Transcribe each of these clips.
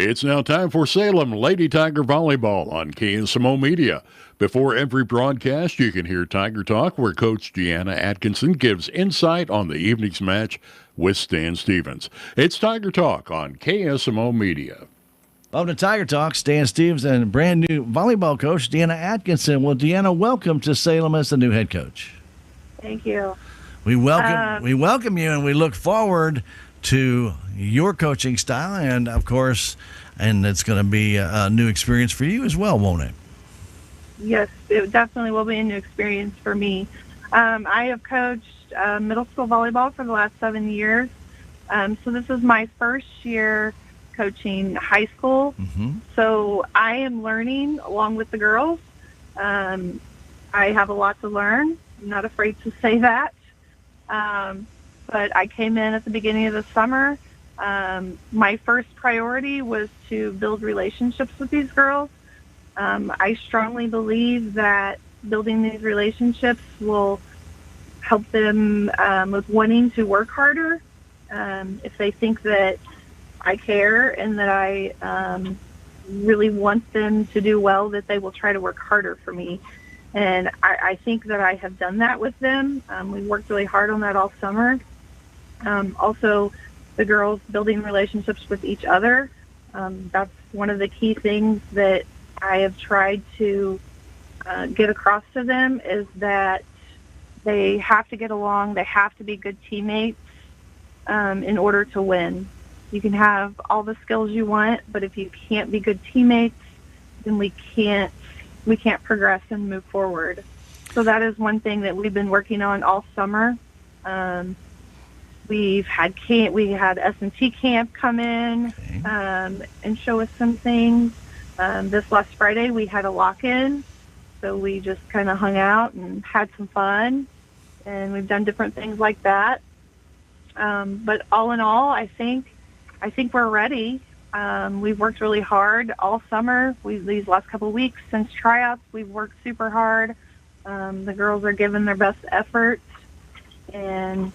It's now time for Salem Lady Tiger Volleyball on KSMO Media. Before every broadcast, you can hear Tiger Talk, where Coach Deanna Atkinson gives insight on the evening's match with Stan Stevens. It's Tiger Talk on KSMO Media. Welcome to Tiger Talk. Stan Stevens and brand new volleyball coach, Deanna Atkinson. Well, Deanna, welcome to Salem as the new head coach. Thank you. We welcome you, and we look forward to your coaching style, and of course, and it's going to be a new experience for you as well, won't it? Yes, it definitely will be a new experience for me. I have coached middle school volleyball for the last 7 years, so this is my first year coaching high school. Mm-hmm. So I am learning along with the girls. I have a lot to learn. I'm not afraid to say that. But I came in at the beginning of the summer. My first priority was to build relationships with these girls. I strongly believe that building these relationships will help them with wanting to work harder. If they think that I care and that I really want them to do well, that they will try to work harder for me. And I think that I have done that with them. We worked really hard on that all summer. Also, the girls building relationships with each other. That's one of the key things that I have tried to get across to them, is that they have to get along. They have to be good teammates in order to win. You can have all the skills you want, but if you can't be good teammates, then we can't progress and move forward. So that is one thing that we've been working on all summer. We had S&T camp come in and show us some things. This last Friday we had a lock-in, so we just kind of hung out and had some fun, and we've done different things like that. But all in all, I think we're ready. We've worked really hard all summer. These last couple of weeks since tryouts, we've worked super hard. The girls are giving their best effort, and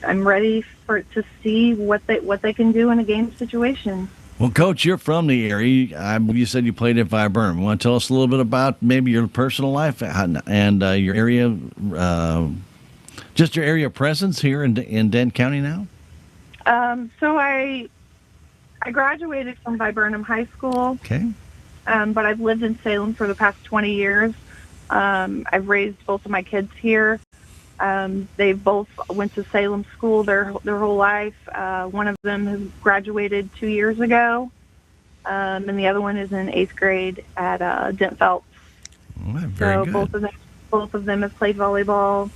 I'm ready to see what they can do in a game situation. Well, Coach, you're from the area. You said you played at Viburnum. You want to tell us a little bit about maybe your personal life and your area, just your area presence here in Dent County now? So I graduated from Viburnum High School. Okay. But I've lived in Salem for the past 20 years. I've raised both of my kids here. They both went to Salem school their whole life. One of them has graduated 2 years ago, and the other one is in 8th grade at Dent Phelps. Very good. Both of them have played volleyball.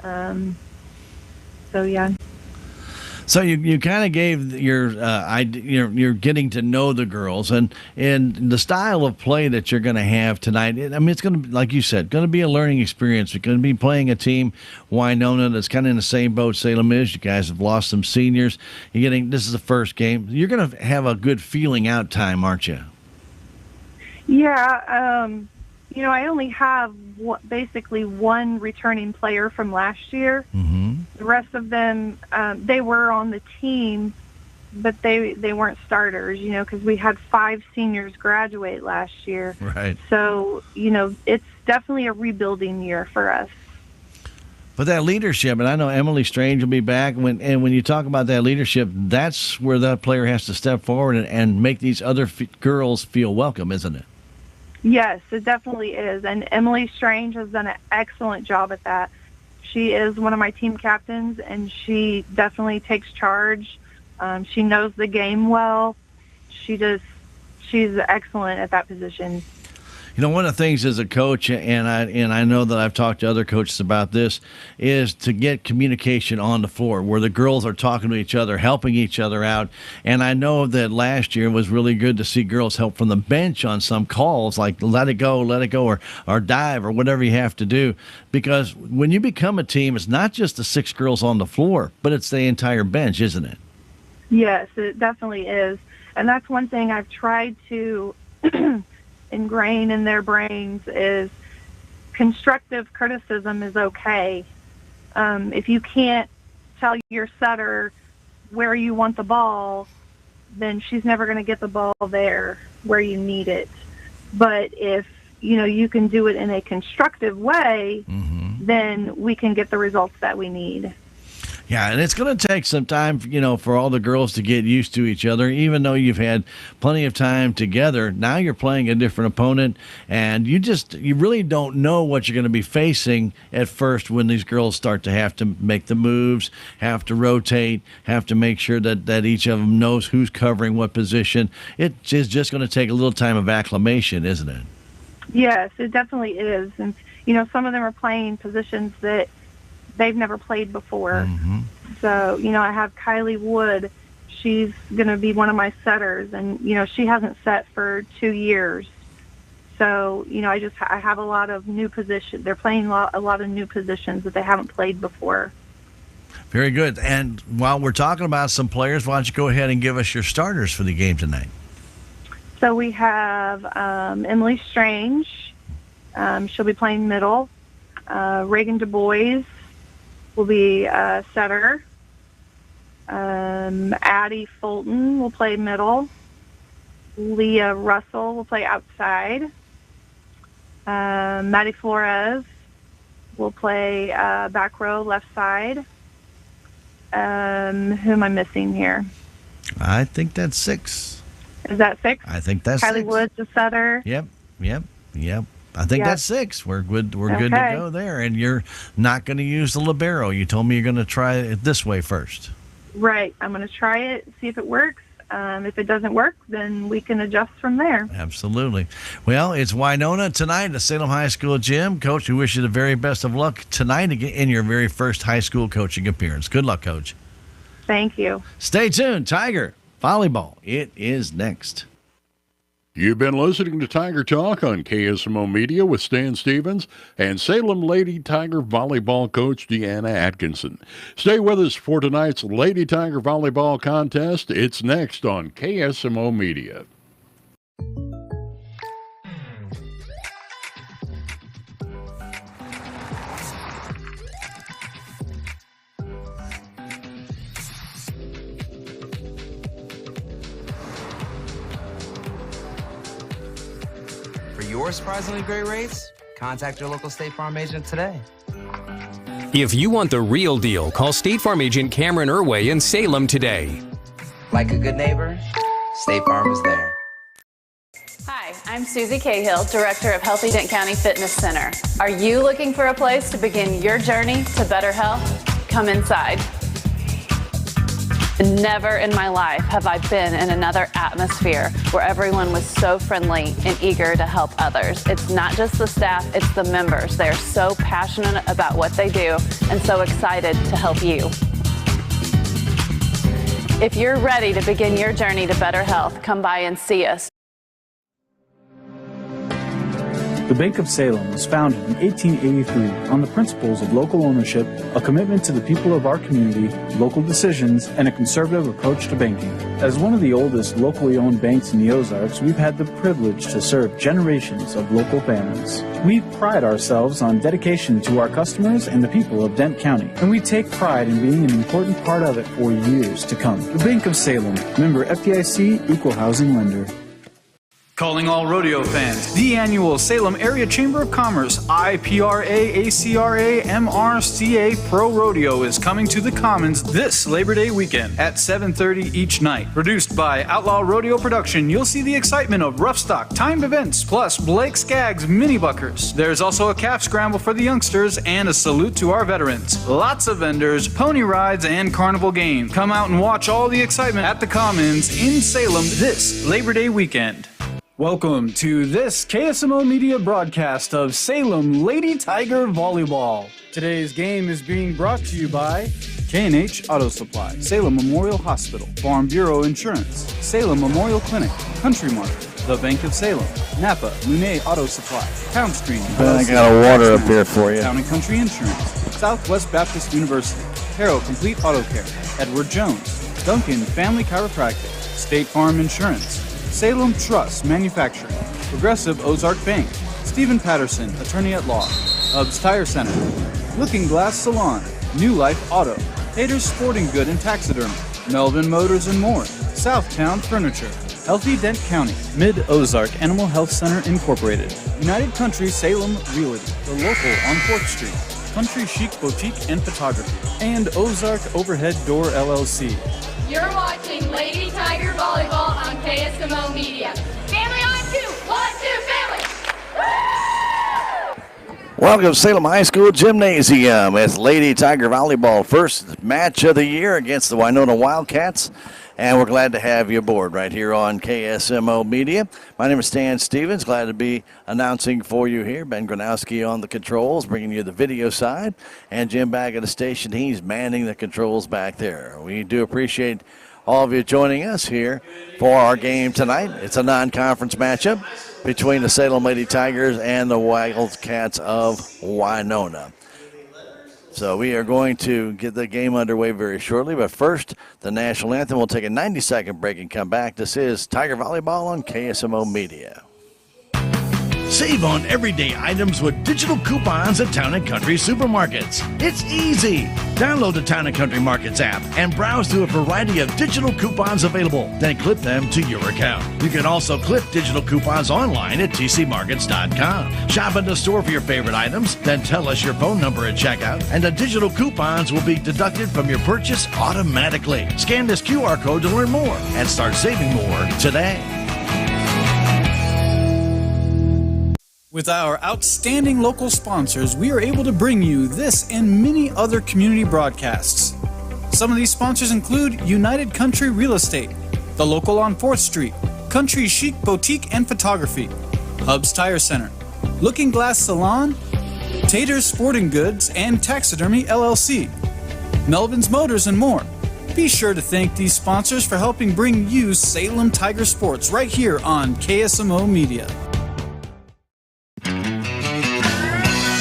So yeah. So you kind of gave you're getting to know the girls and the style of play that you're going to have tonight. I mean, it's going to be, like you said, going to be a learning experience. You're going to be playing a team, Winona, that's kind of in the same boat Salem is. You guys have lost some seniors. This is the first game. You're going to have a good feeling out time, aren't you? Yeah. I only have basically one returning player from last year. Mm-hmm. The rest of them, they were on the team, but they weren't starters, because we had 5 seniors graduate last year. Right. So, it's definitely a rebuilding year for us. But that leadership, and I know Emily Strange will be back, when you talk about that leadership, that's where that player has to step forward and make these other girls feel welcome, isn't it? Yes, it definitely is. And Emily Strange has done an excellent job at that. She is one of my team captains, and she definitely takes charge. She knows the game well. She's excellent at that position. One of the things as a coach, and I know that I've talked to other coaches about this, is to get communication on the floor where the girls are talking to each other, helping each other out. And I know that last year was really good to see girls help from the bench on some calls, like let it go, or dive, or whatever you have to do. Because when you become a team, it's not just the 6 girls on the floor, but it's the entire bench, isn't it? Yes, it definitely is. And that's one thing I've tried to ingrain in their brains, is constructive criticism is okay. If you can't tell your setter where you want the ball, then she's never going to get the ball there where you need it. But if, you can do it in a constructive way, then we can get the results that we need. Yeah, and it's going to take some time, for all the girls to get used to each other. Even though you've had plenty of time together, now you're playing a different opponent, and you really don't know what you're going to be facing at first when these girls start to have to make the moves, have to rotate, have to make sure that each of them knows who's covering what position. It is just going to take a little time of acclimation, isn't it? Yes, it definitely is. And, some of them are playing positions that they've never played before. So, I have Kylie Wood. She's going to be one of my setters, and, she hasn't set for 2 years. So, I have a lot of new positions. They're playing a lot of new positions that they haven't played before. Very good. And while we're talking about some players, why don't you go ahead and give us your starters for the game tonight? So we have Emily Strange. She'll be playing middle. Reagan Du Bois will be setter. Addie Fulton will play middle. Leah Russell will play outside. Maddie Flores will play back row, left side. Who am I missing here? I think that's 6. Is that 6? I think that's Kylie 6. Wood's the setter. Yep. I think that's 6. We're good. We're good to go there. And you're not going to use the libero. You told me you're going to try it this way first. Right. I'm going to try it, see if it works. If it doesn't work, then we can adjust from there. Absolutely. Well, it's Winona tonight at the Salem High School gym. Coach, we wish you the very best of luck tonight in your very first high school coaching appearance. Good luck, Coach. Thank you. Stay tuned. Tiger Volleyball. It is next. You've been listening to Tiger Talk on KSMO Media with Stan Stevens and Salem Lady Tiger Volleyball coach Deanna Atkinson. Stay with us for tonight's Lady Tiger Volleyball contest. It's next on KSMO Media. Your surprisingly great rates? Contact your local State Farm agent today. If you want the real deal, call State Farm agent Cameron Irway in Salem today. Like a good neighbor, State Farm is there. Hi, I'm Susie Cahill, Director of Healthy Dent County Fitness Center. Are you looking for a place to begin your journey to better health? Come inside. Never in my life have I been in another atmosphere where everyone was so friendly and eager to help others. It's not just the staff, it's the members. They're so passionate about what they do and so excited to help you. If you're ready to begin your journey to better health, come by and see us. The Bank of Salem was founded in 1883 on the principles of local ownership, a commitment to the people of our community, local decisions, and a conservative approach to banking. As one of the oldest locally owned banks in the Ozarks, we've had the privilege to serve generations of local families. We pride ourselves on dedication to our customers and the people of Dent County, and we take pride in being an important part of it for years to come. The Bank of Salem, member FDIC, equal housing lender. Calling all rodeo fans, the annual Salem Area Chamber of Commerce IPRA ACRA MRCA Pro Rodeo is coming to the Commons this Labor Day weekend at 7:30 each night. Produced by Outlaw Rodeo Production, you'll see the excitement of rough stock, timed events, plus Blake Skaggs mini buckers. There's also a calf scramble for the youngsters and a salute to our veterans. Lots of vendors, pony rides, and carnival games. Come out and watch all the excitement at the Commons in Salem this Labor Day weekend. Welcome to this KSMO Media broadcast of Salem Lady Tiger Volleyball. Today's game is being brought to you by K&H Auto Supply, Salem Memorial Hospital, Farm Bureau Insurance, Salem Memorial Clinic, Country Mart, The Bank of Salem, Napa, Monet Auto Supply, Town Stream, I got a water up here for you. Town and Country Insurance, Southwest Baptist University, Harrow Complete Auto Care, Edward Jones, Duncan Family Chiropractic, State Farm Insurance, Salem Trust Manufacturing, Progressive Ozark Bank, Stephen Patterson, Attorney at Law, Ubbs Tire Center, Looking Glass Salon, New Life Auto, Tater's Sporting Good and Taxidermy, Melvin Motors and more, Southtown Furniture, Healthy Dent County, Mid-Ozark Animal Health Center Incorporated, United Country Salem Realty, The Local on 4th Street, Country Chic Boutique and Photography, and Ozark Overhead Door LLC. You're watching Lady Tiger Volleyball on KSMO Media. Family on two. 1, 2, family. Welcome to Salem High School Gymnasium. It's Lady Tiger Volleyball, first match of the year against the Winona Wildcats. And we're glad to have you aboard right here on KSMO Media. My name is Stan Stevens. Glad to be announcing for you here. Ben Gronowski on the controls, bringing you the video side. And Jim back at the station. He's manning the controls back there. We do appreciate all of you joining us here for our game tonight. It's a non-conference matchup between the Salem Lady Tigers and the Wildcats of Winona. So we are going to get the game underway very shortly. But first, the national anthem. We'll take a 90-second break and come back. This is Tiger Volleyball on KSMO Media. Save on everyday items with digital coupons at Town & Country Supermarkets. It's easy. Download the Town & Country Markets app and browse through a variety of digital coupons available. Then clip them to your account. You can also clip digital coupons online at tcmarkets.com. Shop in the store for your favorite items, then tell us your phone number at checkout, and the digital coupons will be deducted from your purchase automatically. Scan this QR code to learn more and start saving more today. With our outstanding local sponsors, we are able to bring you this and many other community broadcasts. Some of these sponsors include United Country Real Estate, The Local on 4th Street, Country Chic Boutique and Photography, Hub's Tire Center, Looking Glass Salon, Tater's Sporting Goods and Taxidermy LLC, Melvin's Motors, and more. Be sure to thank these sponsors for helping bring you Salem Tiger Sports right here on KSMO Media.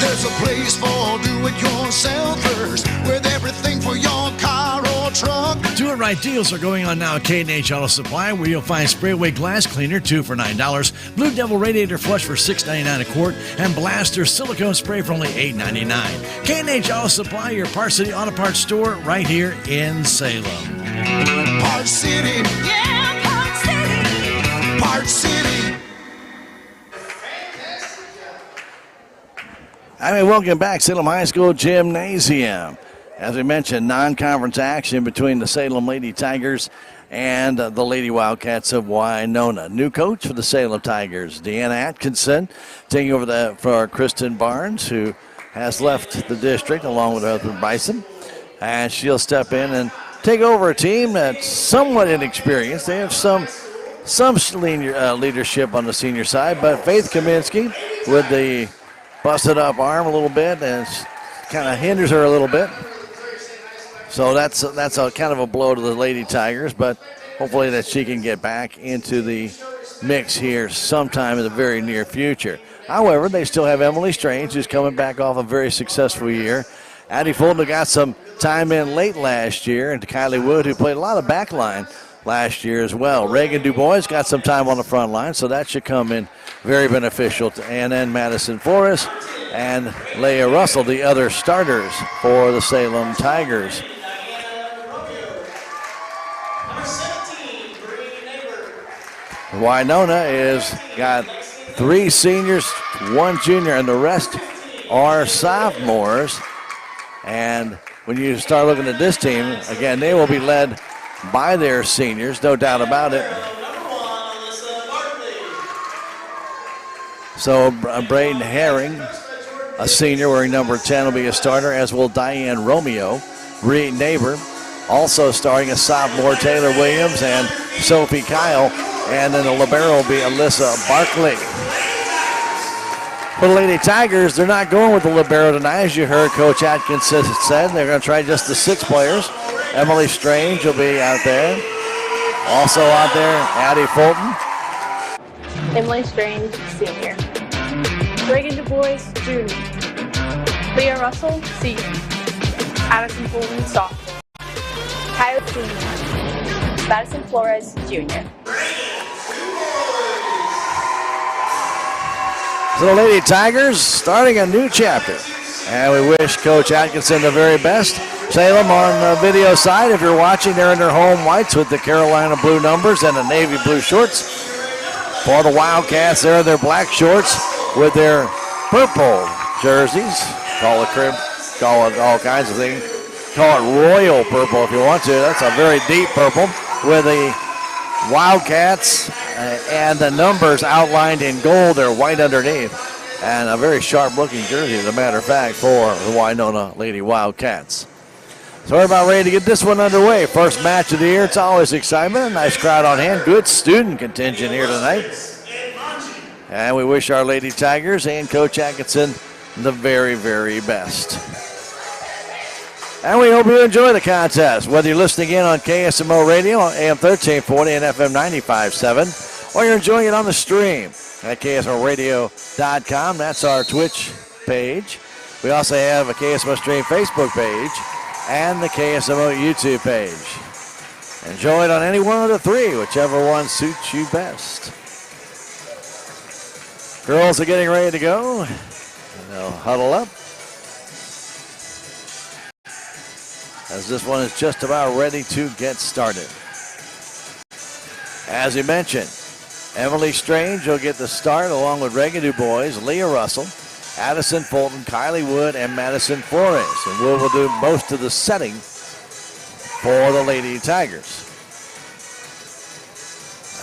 There's a place for do-it-yourselfers with everything for your car or truck. Do-it-right deals are going on now at K&H Auto Supply, where you'll find Sprayway Glass Cleaner, 2 for $9, Blue Devil Radiator Flush for $6.99 a quart, and Blaster Silicone Spray for only $8.99. K&H Auto Supply, your Park City Auto Parts store right here in Salem. Park City. Yeah, Park City. Park City. Welcome back, Salem High School Gymnasium. As we mentioned, non-conference action between the Salem Lady Tigers and the Lady Wildcats of Winona. New coach for the Salem Tigers, Deanna Atkinson, taking over for Kristen Barnes, who has left the district along with her husband Bryson. And she'll step in and take over a team that's somewhat inexperienced. They have some leadership on the senior side, but Faith Kaminsky with the busted up arm a little bit and kind of hinders her a little bit. So that's a kind of a blow to the Lady Tigers, but hopefully that she can get back into the mix here sometime in the very near future. However, they still have Emily Strange, who's coming back off a very successful year. Addie Fulton got some time in late last year, and Kylie Wood, who played a lot of backline last year as well. Reagan Dubois got some time on the front line, so that should come in very beneficial to Ann Madison Forrest and Leah Russell, the other starters for the Salem Tigers. Winona is got 3 seniors, 1 junior, and the rest are sophomores. And when you start looking at this team, again, they will be led by their seniors, no doubt about it. So Braden Herring, a senior wearing number 10, will be a starter, as will Diane Romeo. Reed Neighbor also starting, a sophomore, Taylor Williams and Sophie Kyle. And then the libero will be Alyssa Barkley. For the Lady Tigers, they're not going with the libero tonight. As you heard Coach Atkins said, they're going to try just the 6 players. Emily Strange will be out there. Also out there, Addie Fulton. Emily Strange, senior. Reagan Dubois, junior. Leah Russell, senior. Addison Fulton, sophomore. Kylie senior. Madison Flores, junior. So the Lady Tigers starting a new chapter. And we wish Coach Atkinson the very best Salem on the video side, if you're watching, they're in their home whites with the Carolina blue numbers and the navy blue shorts. For the Wildcats, they're in their black shorts with their purple jerseys. Call it crib, call it all kinds of things. Call it royal purple if you want to. That's a very deep purple with the Wildcats and the numbers outlined in gold. They're white underneath. And a very sharp-looking jersey, as a matter of fact, for the Winona Lady Wildcats. So we're about ready to get this one underway. First match of the year. It's always excitement. A nice crowd on hand. Good student contingent here tonight. And we wish our Lady Tigers and Coach Atkinson the very, very best. And we hope you enjoy the contest, whether you're listening in on KSMO Radio on AM 1340 and FM 95.7, or you're enjoying it on the stream at KSMORadio.com. That's our Twitch page. We also have a KSMO Stream Facebook page and the KSMO YouTube page. Enjoy it on any one of the three, whichever one suits you best. Girls are getting ready to go. They'll huddle up, as this one is just about ready to get started. As we mentioned, Emily Strange will get the start along with Reagan DuBois, Leah Russell, Addison Fulton, Kylie Wood, and Madison Flores. And Wood will do most of the setting for the Lady Tigers.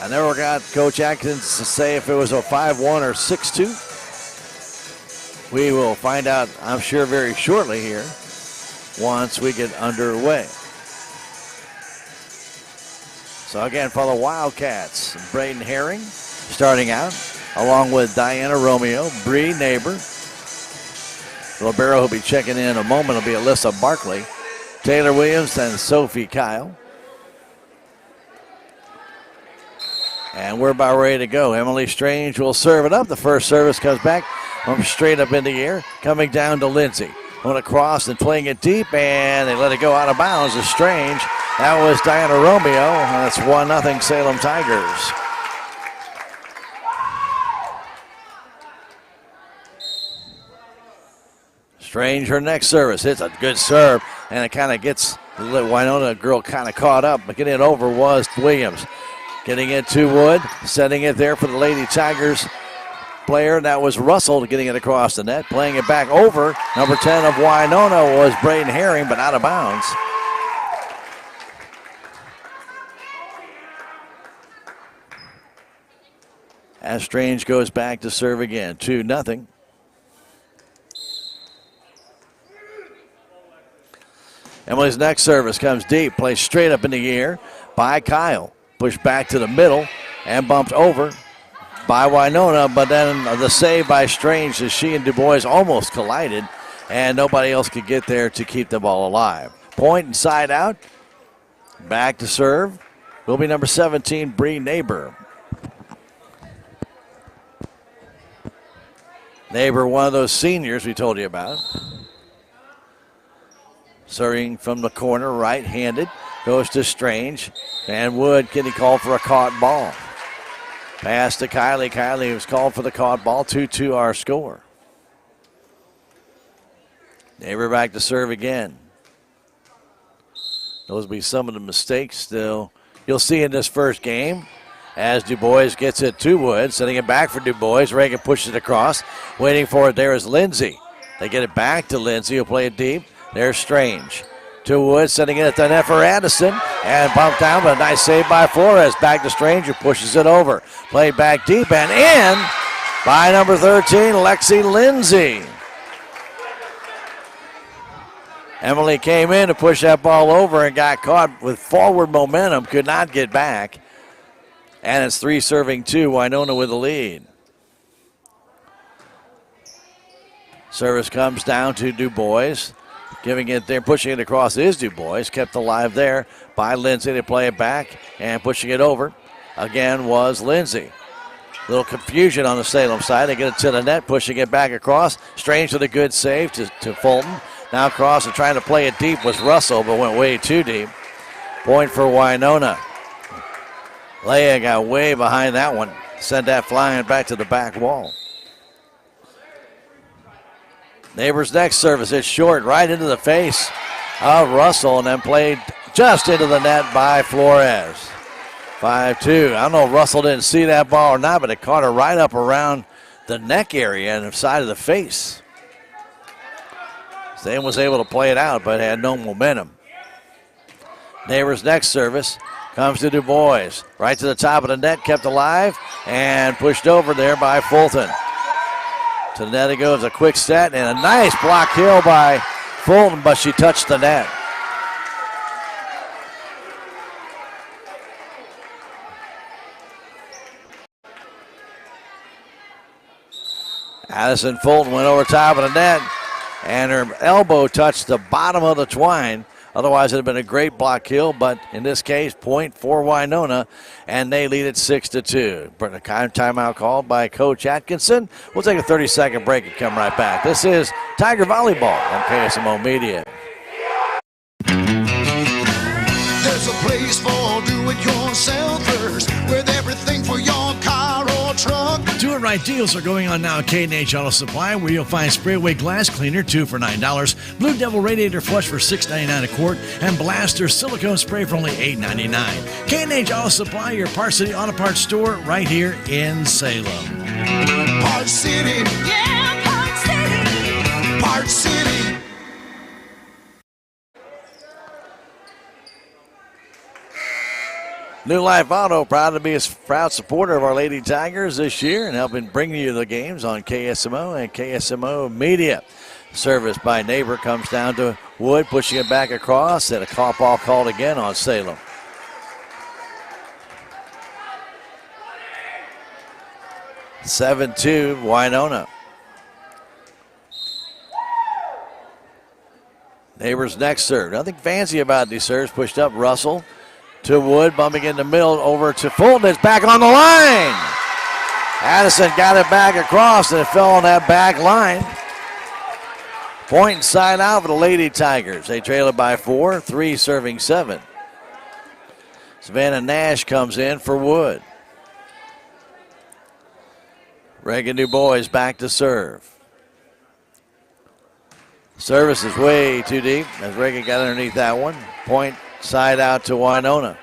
I never got Coach Atkins to say if it was a 5-1 or 6-2. We will find out, I'm sure, very shortly here once we get underway. So again, for the Wildcats, Braden Herring starting out, along with Diana Romeo, Bree Neighbor. Libero will be checking in a moment. Will be Alyssa Barkley, Taylor Williams, and Sophie Kyle. And we're about ready to go. Emily Strange will serve it up. The first service comes back from straight up in the air, coming down to Lindsay. Going across and playing it deep, and they let it go out of bounds. It's Strange. That was Diana Romeo, and it's 1-0 Salem Tigers. Strange, her next service. Hits a good serve, and it kind of gets Winona girl kind of caught up, but getting it over was Williams. Getting it to Wood, setting it there for the Lady Tigers player. That was Russell getting it across the net, playing it back over. Number 10 of Winona was Braden Herring, but out of bounds. As Strange goes back to serve again, 2-0. Emily's next service comes deep, plays straight up in the air by Kyle. Pushed back to the middle and bumped over by Winona, but then the save by Strange as she and DuBois almost collided, and nobody else could get there to keep the ball alive. Point and side out. Back to serve will be number 17, Bree Neighbor. Neighbor, one of those seniors we told you about. Serving from the corner, right-handed, goes to Strange, and Wood getting called for a caught ball. Pass to Kylie. Kylie was called for the caught ball. 2-2 our score. Neighbor back to serve again. Those will be some of the mistakes still you'll see in this first game as DuBois gets it to Wood, sending it back for DuBois. Reagan pushes it across. Waiting for it there is Lindsay. They get it back to Lindsay, who'll play it deep. There's Strange. To Wood, sending it at the net for Addison. And bumped down, but a nice save by Flores. Back to Strange, who pushes it over. Played back deep and in by number 13, Lexi Lindsay. Emily came in to push that ball over and got caught with forward momentum. Could not get back. And it's 3-2, Winona with the lead. Service comes down to DuBois. Giving it there, pushing it across is DuBois. Kept alive there by Lindsay to play it back. And pushing it over again was Lindsay. Little confusion on the Salem side. They get it to the net, pushing it back across. Strange with a good save to Fulton. Now across and trying to play it deep was Russell, but went way too deep. Point for Winona. Leia got way behind that one. Sent that flying back to the back wall. Neighbor's next service is short, right into the face of Russell, and then played just into the net by Flores. 5-2. I don't know if Russell didn't see that ball or not, but it caught her right up around the neck area and the side of the face. Salem was able to play it out, but had no momentum. Neighbors' next service comes to Du Bois. Right to the top of the net, kept alive, and pushed over there by Fulton. To the net it goes, a quick set, and a nice block kill by Fulton, but she touched the net. Addison Fulton went over top of the net, and her elbow touched the bottom of the twine. Otherwise, it would have been a great block kill, but in this case, point for Winona, and they lead it 6-2. A timeout called by Coach Atkinson. We'll take a 30-second break and come right back. This is Tiger Volleyball on KSMO Media. There's a place for do-it-yourselfers with everything for your car or truck. Do-it-right deals are going on now at K&H Auto Supply, where you'll find spray-away glass cleaner, 2 for $9, Blue Devil radiator flush for $6.99 a quart, and Blaster silicone spray for only $8.99. K&H Auto Supply, your Park City Auto Parts store right here in Salem. Park City. Yeah, Park City. Park City. New Life Auto, proud to be a proud supporter of our Lady Tigers this year and helping bring you the games on KSMO and KSMO Media. Service by Neighbor comes down to Wood, pushing it back across, and a ball called again on Salem. (7-2) Winona. Neighbor's next serve. Nothing fancy about these serves. Pushed up Russell to Wood, bumping in the middle over to Fulton. It's back on the line. Addison got it back across, and it fell on that back line. Point side out for the Lady Tigers. They trail it by 4, 3 serving 7. Savannah Nash comes in for Wood. Reagan Du Bois back to serve. Service is way too deep as Reagan got underneath that one. Point side out to Winona.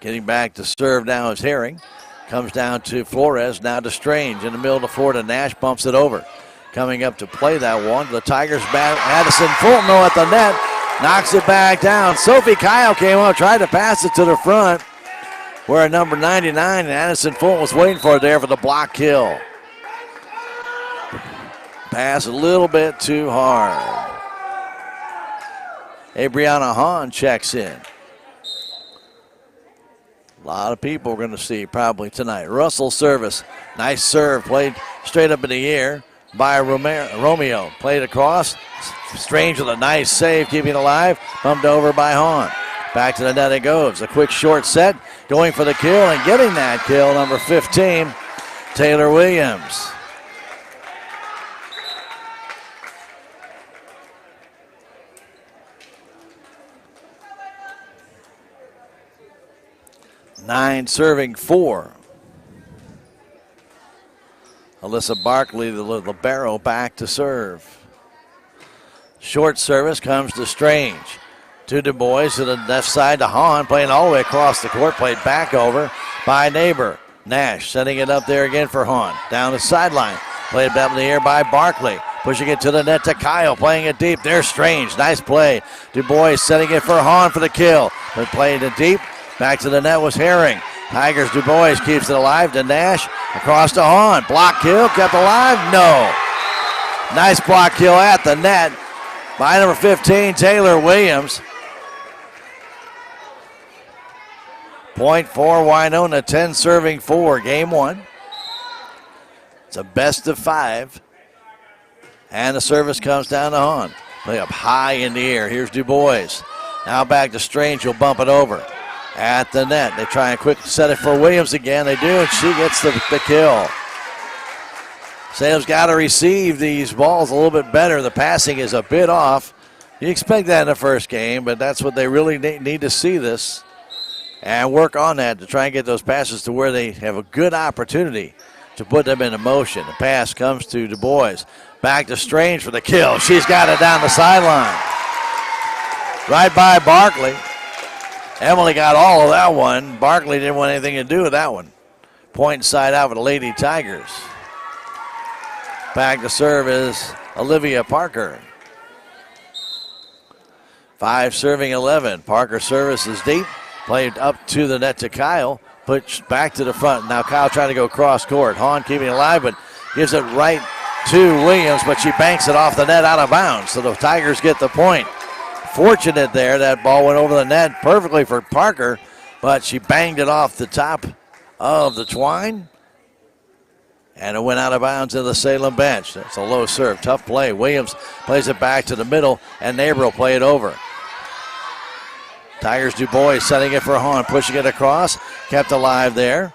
Getting back to serve now is Herring. Comes down to Flores, now to Strange. In the middle of the floor to Nash, bumps it over. Coming up to play that one. The Tigers bat Addison Fulton at the net. Knocks it back down. Sophie Kyle came up, tried to pass it to the front, where number 99 and Addison Fulton was waiting for it there for the block kill. Pass a little bit too hard. Brianna Hahn checks in. A lot of people we're going to see probably tonight. Russell service. Nice serve. Played straight up in the air by Romeo. Played across. Strange with a nice save, keeping it alive. Bumped over by Hahn. Back to the net it goes. A quick short set. Going for the kill and getting that kill. Number 15, Taylor Williams. Nine serving 4. Alyssa Barkley, the libero, back to serve. Short service comes to Strange. To Du Bois to the left side to Hahn, playing all the way across the court, played back over by Neighbor. Nash setting it up there again for Hahn. Down the sideline, played up in the air by Barkley. Pushing it to the net to Kyle, playing it deep. There's Strange, nice play. Du Bois setting it for Hahn for the kill. But playing it deep, back to the net was Herring. Tigers, Du Bois keeps it alive to Nash. Across to Hahn, block kill, kept alive, no. Nice block kill at the net by number 15, Taylor Williams. Point for Winona, 10 serving 4, game 1. It's a best of 5. And the service comes down to Hahn. Play up high in the air. Here's Du Bois. Now back to Strange, he'll bump it over. At the net, they try and quick set it for Williams again. They do, and she gets the kill. Salem's got to receive these balls a little bit better. The passing is a bit off. You expect that in the first game, but that's what they really need to see this. and work on that to try and get those passes to where they have a good opportunity to put them into motion. The pass comes to Du Bois. Back to Strange for the kill. She's got it down the sideline. Right by Barkley. Emily got all of that one. Barkley didn't want anything to do with that one. Point side out for the Lady Tigers. Back to serve is Olivia Parker. 5 serving 11. Parker service is deep. Played up to the net to Kyle. Pushed back to the front. Now Kyle trying to go cross court. Hahn keeping it alive, but gives it right to Williams, but she banks it off the net out of bounds. So the Tigers get the point. Fortunate there. That ball went over the net perfectly for Parker, but she banged it off the top of the twine. And it went out of bounds to the Salem bench. That's a low serve. Tough play. Williams plays it back to the middle, and Neighbor will play it over. Tigers Du Bois setting it for Hahn, pushing it across. Kept alive there.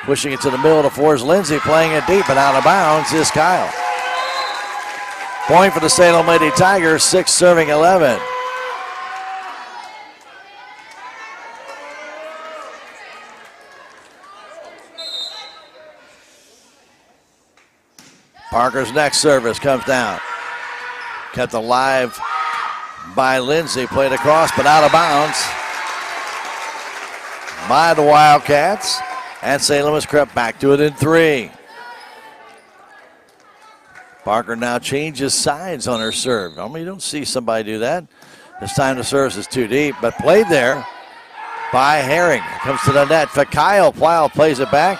Pushing it to the middle to Forrest Lindsay, playing it deep, but out of bounds is Kyle. Point for the Salem Lady Tigers, 6 serving 11. Parker's next service comes down. Kept alive by Lindsay, played across, but out of bounds by the Wildcats. And Salem has crept back to it in 3. Parker now changes sides on her serve. Normally you don't see somebody do that. This time the service is too deep, but played there by Herring. Comes to the net for Kyle. Plow plays it back.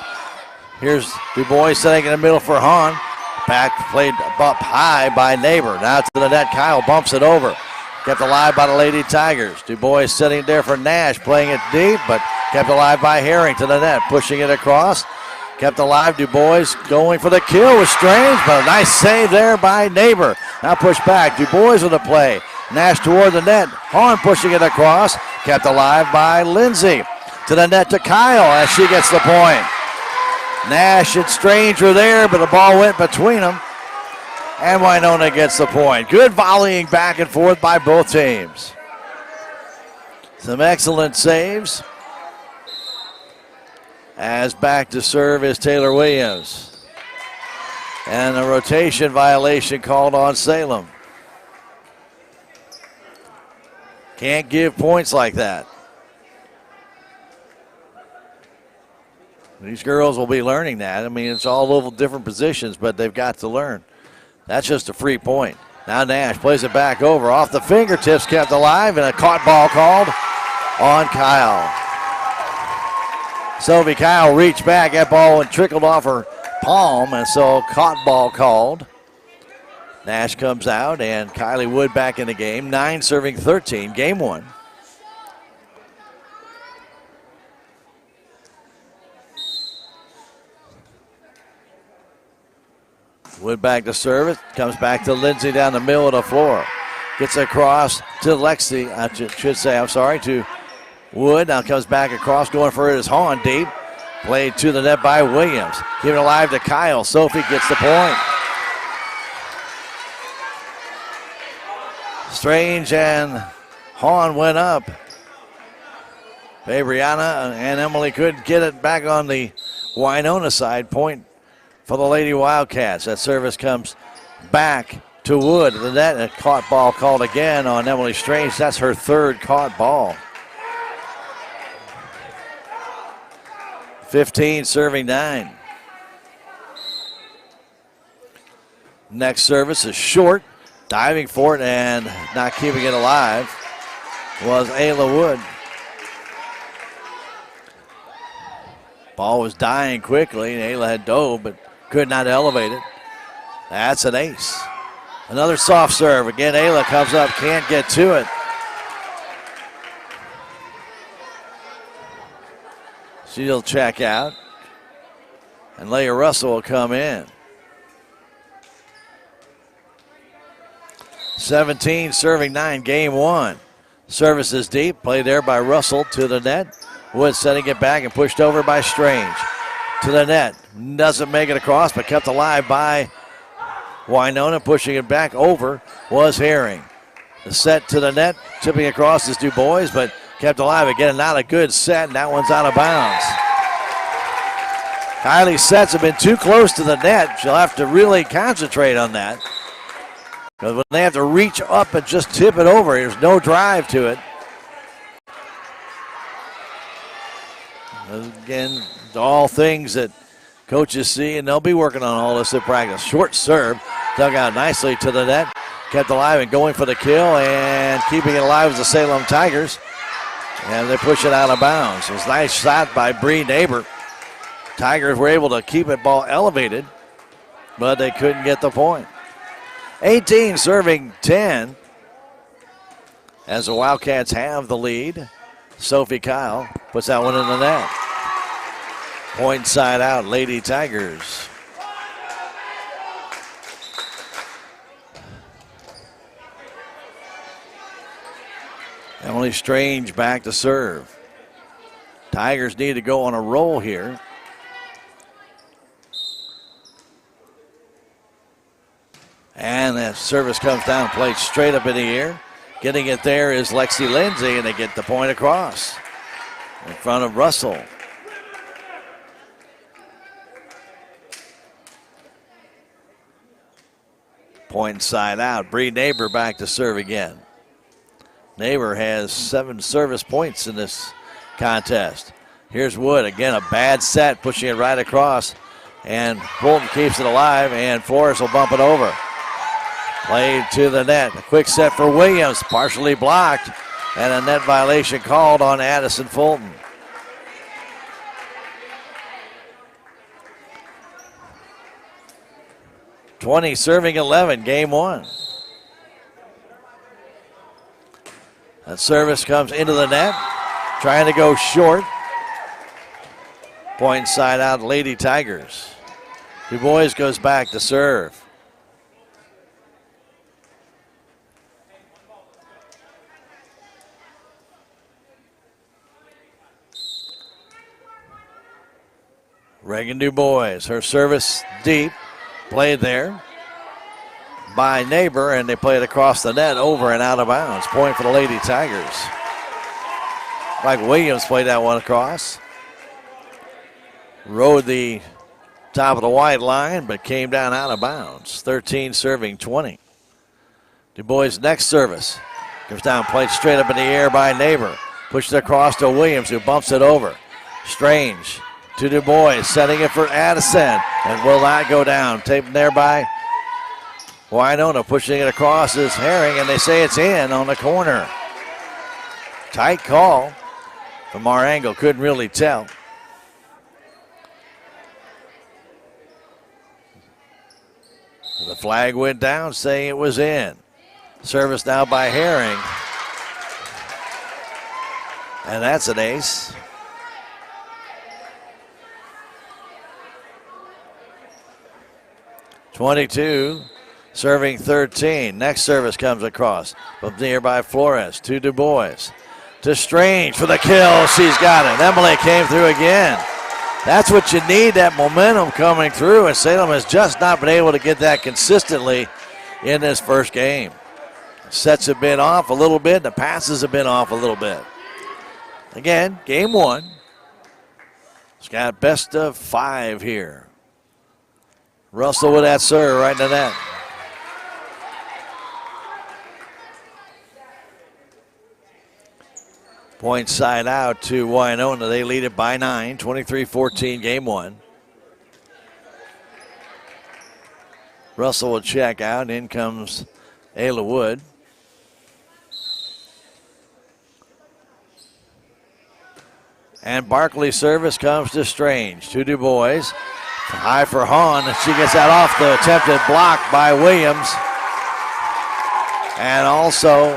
Here's Du Bois setting in the middle for Hahn. Back played up high by Neighbor. Now to the net. Kyle bumps it over. Kept alive by the Lady Tigers. Du Bois sitting there for Nash, playing it deep, but kept alive by Herring to the net. Pushing it across. Kept alive. Du Bois going for the kill was Strange, but a nice save there by Neighbor. Now pushed back. Du Bois with the play. Nash toward the net. Hahn pushing it across. Kept alive by Lindsay. To the net to Kyle as she gets the point. Nash and Strange were there, but the ball went between them. And Winona gets the point. Good volleying back and forth by both teams. Some excellent saves. As back to serve is Taylor Williams. And a rotation violation called on Salem. Can't give points like that. These girls will be learning that. I mean, it's all over different positions, but they've got to learn. That's just a free point. Now Nash plays it back over. Off the fingertips, kept alive, and a caught ball called on Kyle. Sophie Kyle reached back. That ball and trickled off her palm, and so caught ball called. Nash comes out, and Kylie Wood back in the game. 9 serving 13, game 1. Wood back to serve it. Comes back to Lindsay down the middle of the floor. Gets across to Lexi. To Wood. Now comes back across. Going for it is Hahn deep. Played to the net by Williams. Giving it alive to Kyle. Sophie gets the point. Strange and Hahn went up. Brianna and Emily couldn't get it back on the Winona side. Point for the Lady Wildcats. That service comes back to Wood. The net, a caught ball called again on Emily Strange. That's her 3rd caught ball. 15 serving 9. Next service is short. Diving for it and not keeping it alive was Ayla Wood. Ball was dying quickly, and Ayla had dove, but could not elevate it. That's an ace. Another soft serve. Again, Ayla comes up, can't get to it. She'll check out. And Leah Russell will come in. 17 serving 9, game 1. Service is deep. Played there by Russell to the net. Wood setting it back and pushed over by Strange. To the net. Doesn't make it across, but kept alive by Winona. Pushing it back over was Herring. The set to the net. Tipping across is Du Bois, but kept alive again. Not a good set, and that one's out of bounds. Kylie's sets have been too close to the net. She'll have to really concentrate on that. Because when they have to reach up and just tip it over, there's no drive to it. Again, all things that coaches see, and they'll be working on all this at practice. Short serve, dug out nicely to the net. Kept alive and going for the kill, and keeping it alive is the Salem Tigers. And they push it out of bounds. It was a nice shot by Bree Neighbor. Tigers were able to keep it ball elevated, but they couldn't get the point. 18 serving 10 as the Wildcats have the lead. Sophie Kyle puts that one in the net. Point side out, Lady Tigers. Emily Strange back to serve. Tigers need to go on a roll here. And that service comes down, played straight up in the air. Getting it there is Lexi Lindsay, and they get the point across in front of Russell. Point side out. Bree Neighbor back to serve again. Neighbor has 7 service points in this contest. Here's Wood. Again, a bad set, pushing it right across. And Fulton keeps it alive, and Flores will bump it over. Played to the net. A quick set for Williams, partially blocked. And a net violation called on Addison Fulton. (20 serving 11, game 1. That service comes into the net, trying to go short. Point side out, Lady Tigers. Du Bois goes back to serve. Reagan Du Bois, her service deep, played there by Neighbor, and they play it across the net, over and out of bounds. Point for the Lady Tigers. Mike Williams played that one across. Rode the top of the white line, but came down out of bounds. 13 serving 20. Du Bois' next service comes down, played straight up in the air by Neighbor. Pushed it across to Williams, who bumps it over. Strange to Du Bois, setting it for Addison, and will not go down. Taken there by Winona, pushing it across is Herring, and they say it's in on the corner. Tight call from our angle, couldn't really tell. The flag went down, saying it was in. Service now by Herring. And that's an ace. (22) serving 13. Next service comes across. From nearby Flores to Du Bois. To Strange for the kill. She's got it. Emily came through again. That's what you need, that momentum coming through, and Salem has just not been able to get that consistently in this first game. Sets have been off a little bit. The passes have been off a little bit. Again, game 1. It's got best of 5 here. Russell with that serve right in the net. Point side out to Winona. They lead it by 9, 23-14, game 1. Russell will check out. In comes Ayla Wood. And Barkley's service comes to Strange. To Du Bois. High for Hahn. She gets that off the attempted block by Williams. And also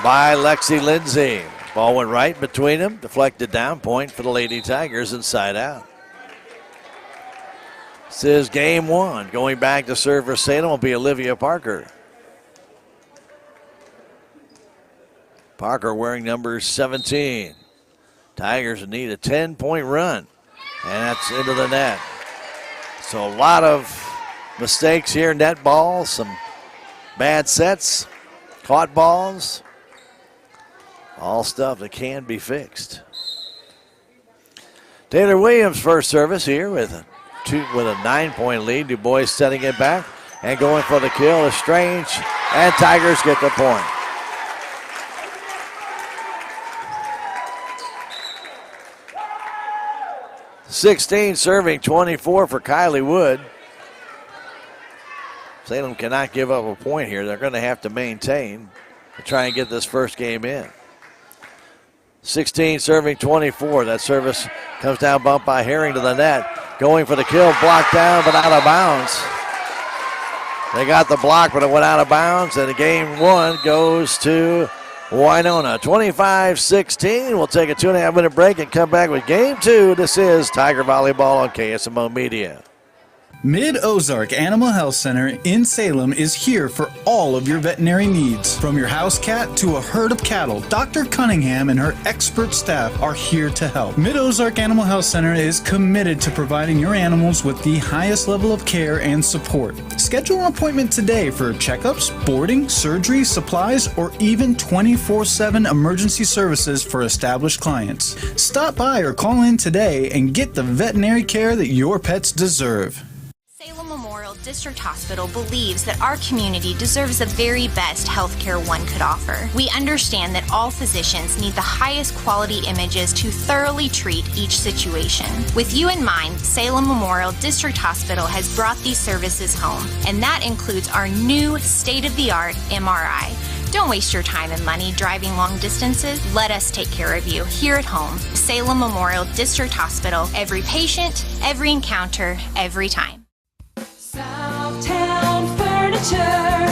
by Lexi Lindsay. Ball went right between them. Deflected down. Point for the Lady Tigers inside out. This is game 1. Going back to serve for Salem will be Olivia Parker. Parker wearing number 17. Tigers need a 10-point run. And that's into the net. So a lot of mistakes here. Net balls, some bad sets, caught balls. All stuff that can be fixed. Taylor Williams first service here with a 9-point lead. Du Bois setting it back and going for the kill is Strange, and Tigers get the point. (16) serving 24 for Kylie Wood. Salem cannot give up a point here. They're going to have to maintain to try and get this first game in. 16 serving 24. That service comes down, bumped by Herring to the net. Going for the kill, blocked down, but out of bounds. They got the block, but it went out of bounds, and the game one goes to Winona. 25-16. We'll take a 2.5-minute break and come back with game two. This is Tiger Volleyball on KSMO Media. Mid-Ozark Animal Health Center in Salem is here for all of your veterinary needs. From your house cat to a herd of cattle, Dr. Cunningham and her expert staff are here to help. Mid-Ozark Animal Health Center is committed to providing your animals with the highest level of care and support. Schedule an appointment today for checkups, boarding, surgery, supplies, or even 24/7 emergency services for established clients. Stop by or call in today and get the veterinary care that your pets deserve. Salem Memorial District Hospital believes that our community deserves the very best healthcare one could offer. We understand that all physicians need the highest quality images to thoroughly treat each situation. With you in mind, Salem Memorial District Hospital has brought these services home, and that includes our new state-of-the-art MRI. Don't waste your time and money driving long distances. Let us take care of you here at home. Salem Memorial District Hospital. Every patient, every encounter, every time. Southtown Furniture.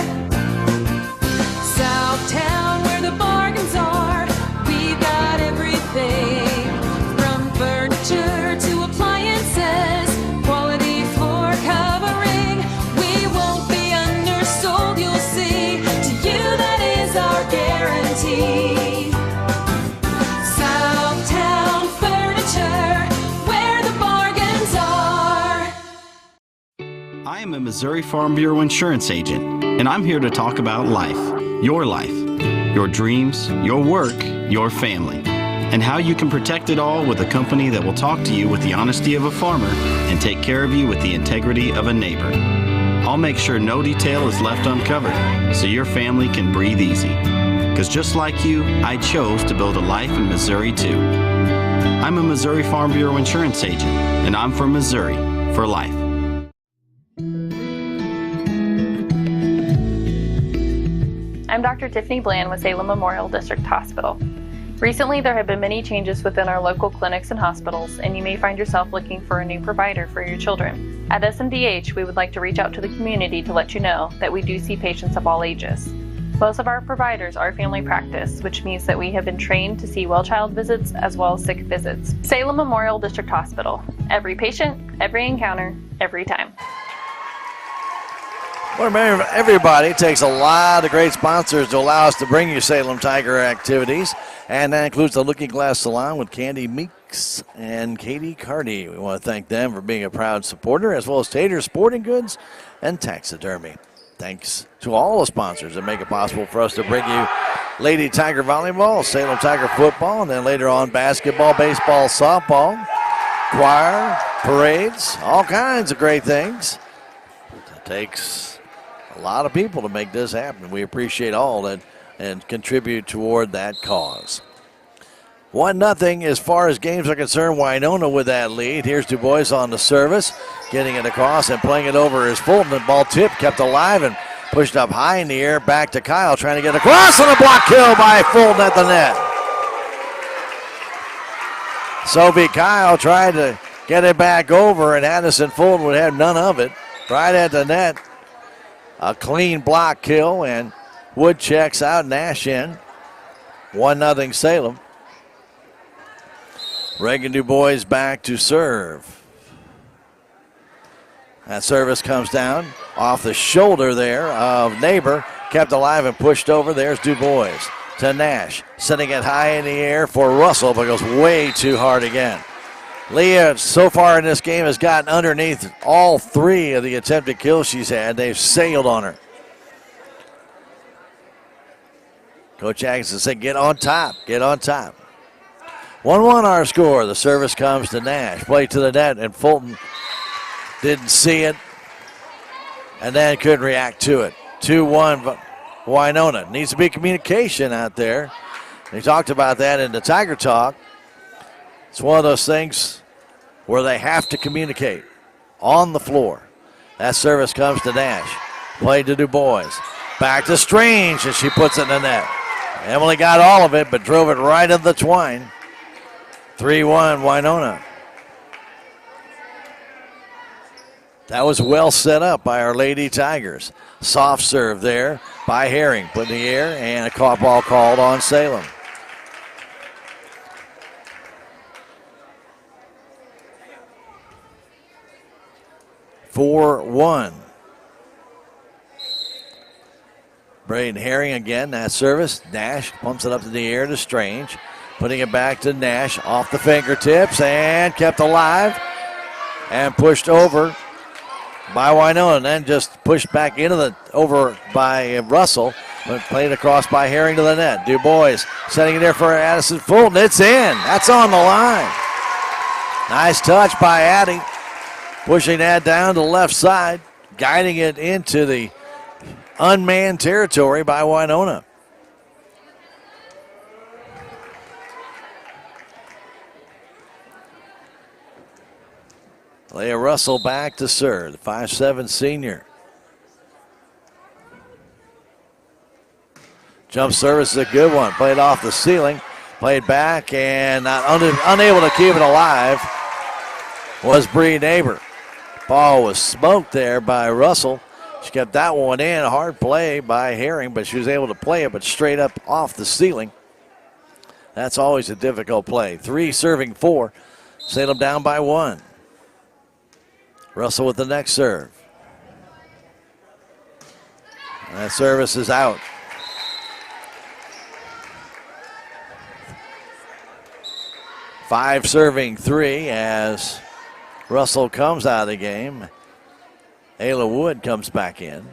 Southtown, where the bargains are. We've got everything from furniture to appliances. Quality floor covering. We won't be undersold, you'll see. To you, that is our guarantee. Southtown Furniture, where the bargains are. I am a Missouri Farm Bureau insurance agent, and I'm here to talk about life, your dreams, your work, your family, and how you can protect it all with a company that will talk to you with the honesty of a farmer and take care of you with the integrity of a neighbor. I'll make sure no detail is left uncovered so your family can breathe easy. Because just like you, I chose to build a life in Missouri too. I'm a Missouri Farm Bureau insurance agent, and I'm from Missouri for life. I'm Dr. Tiffany Bland with Salem Memorial District Hospital. Recently, there have been many changes within our local clinics and hospitals, and you may find yourself looking for a new provider for your children. At SMDH, we would like to reach out to the community to let you know that we do see patients of all ages. Most of our providers are family practice, which means that we have been trained to see well child visits as well as sick visits. Salem Memorial District Hospital. Every patient, every encounter, every time. Well, remember, everybody takes a lot of great sponsors to allow us to bring you Salem Tiger activities, and that includes the Looking Glass Salon with Candy Meeks and Katie Cardy. We want to thank them for being a proud supporter, as well as Tater Sporting Goods and Taxidermy. Thanks to all the sponsors that make it possible for us to bring you Lady Tiger Volleyball, Salem Tiger Football, and then later on basketball, baseball, softball, choir, parades, all kinds of great things. It takes a lot of people to make this happen. We appreciate all that and contribute toward that cause. 1-0 as far as games are concerned. Winona with that lead. Here's Du Bois on the service, getting it across and playing it over is Fulton. The ball tipped, kept alive, and pushed up high in the air. Back to Kyle, trying to get across, and a block kill by Fulton at the net. Sophie Kyle tried to get it back over, and Addison Fulton would have none of it. Right at the net. A clean block kill, and Wood checks out, Nash in. 1-0 Salem. Reagan Du Bois back to serve. That service comes down off the shoulder there of Neighbor. Kept alive and pushed over. There's Du Bois to Nash. Sending it high in the air for Russell, but goes way too hard again. Leah, so far in this game, has gotten underneath all three of the attempted kills she's had. They've sailed on her. Coach Atkinson said, get on top, get on top. 1-1 our score. The service comes to Nash. Play to the net, and Fulton didn't see it and then couldn't react to it. 2-1 Winona. Needs to be communication out there. They talked about that in the Tiger Talk. It's one of those things where they have to communicate on the floor. That service comes to Nash. Play to Du Bois. Back to Strange, and she puts it in the net. Emily got all of it, but drove it right in the twine. 3-1 Winona. That was well set up by our Lady Tigers. Soft serve there by Herring. Put in the air, and a caught ball called on Salem. (4-1). Braden Herring again, that service. Nash pumps it up to the air to Strange. Putting it back to Nash off the fingertips and kept alive and pushed over by Winona, and then just pushed back over by Russell, but played across by Herring to the net. Du Bois setting it there for Addison Fulton. It's in. That's on the line. Nice touch by Addie. Pushing that down to the left side, guiding it into the unmanned territory by Winona. Leah Russell back to serve, the 5'7" senior. Jump service is a good one. Played off the ceiling, played back, and unable to keep it alive was Bree Neighbor. Ball was smoked there by Russell. She kept that one in. A hard play by Herring, but she was able to play it, but straight up off the ceiling. That's always a difficult play. 3 serving 4. Salem down by 1. Russell with the next serve. And that service is out. Five serving 3 as Russell comes out of the game. Ayla Wood comes back in.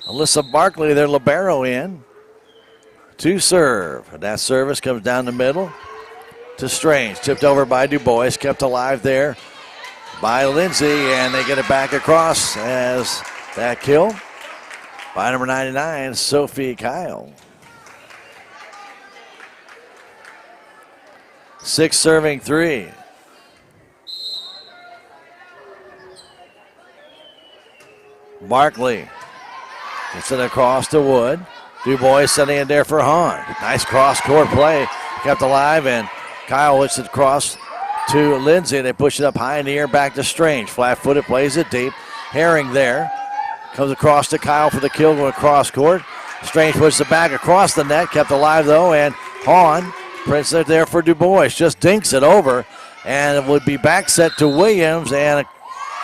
Alyssa Barkley, their libero, in to serve. That service comes down the middle to Strange. Tipped over by Du Bois. Kept alive there by Lindsay. And they get it back across as that kill by number 99, Sophie Kyle. 6 serving 3. Barkley gets it across to Wood. Du Bois setting it there for Hahn. Nice cross-court play. Kept alive, and Kyle hits it across to Lindsay. They push it up high in the air, back to Strange. Flat-footed, plays it deep. Herring there. Comes across to Kyle for the kill, going across court. Strange pushes it back across the net. Kept alive, though, and Hahn prints it there for Du Bois. Just dinks it over, and it would be back set to Williams, and a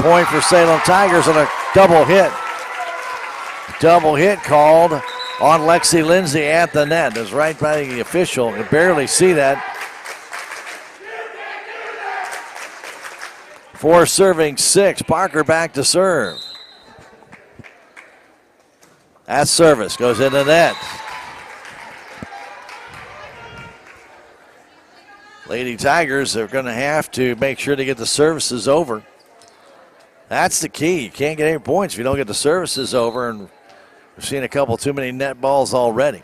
point for Salem Tigers on a double hit. Double hit called on Lexi Lindsay at the net. It was right by the official. You could barely see that. 4 serving 6. Parker back to serve. That service goes into the net. Lady Tigers are going to have to make sure to get the services over. That's the key. You can't get any points if you don't get the services over, and we've seen a couple too many net balls already.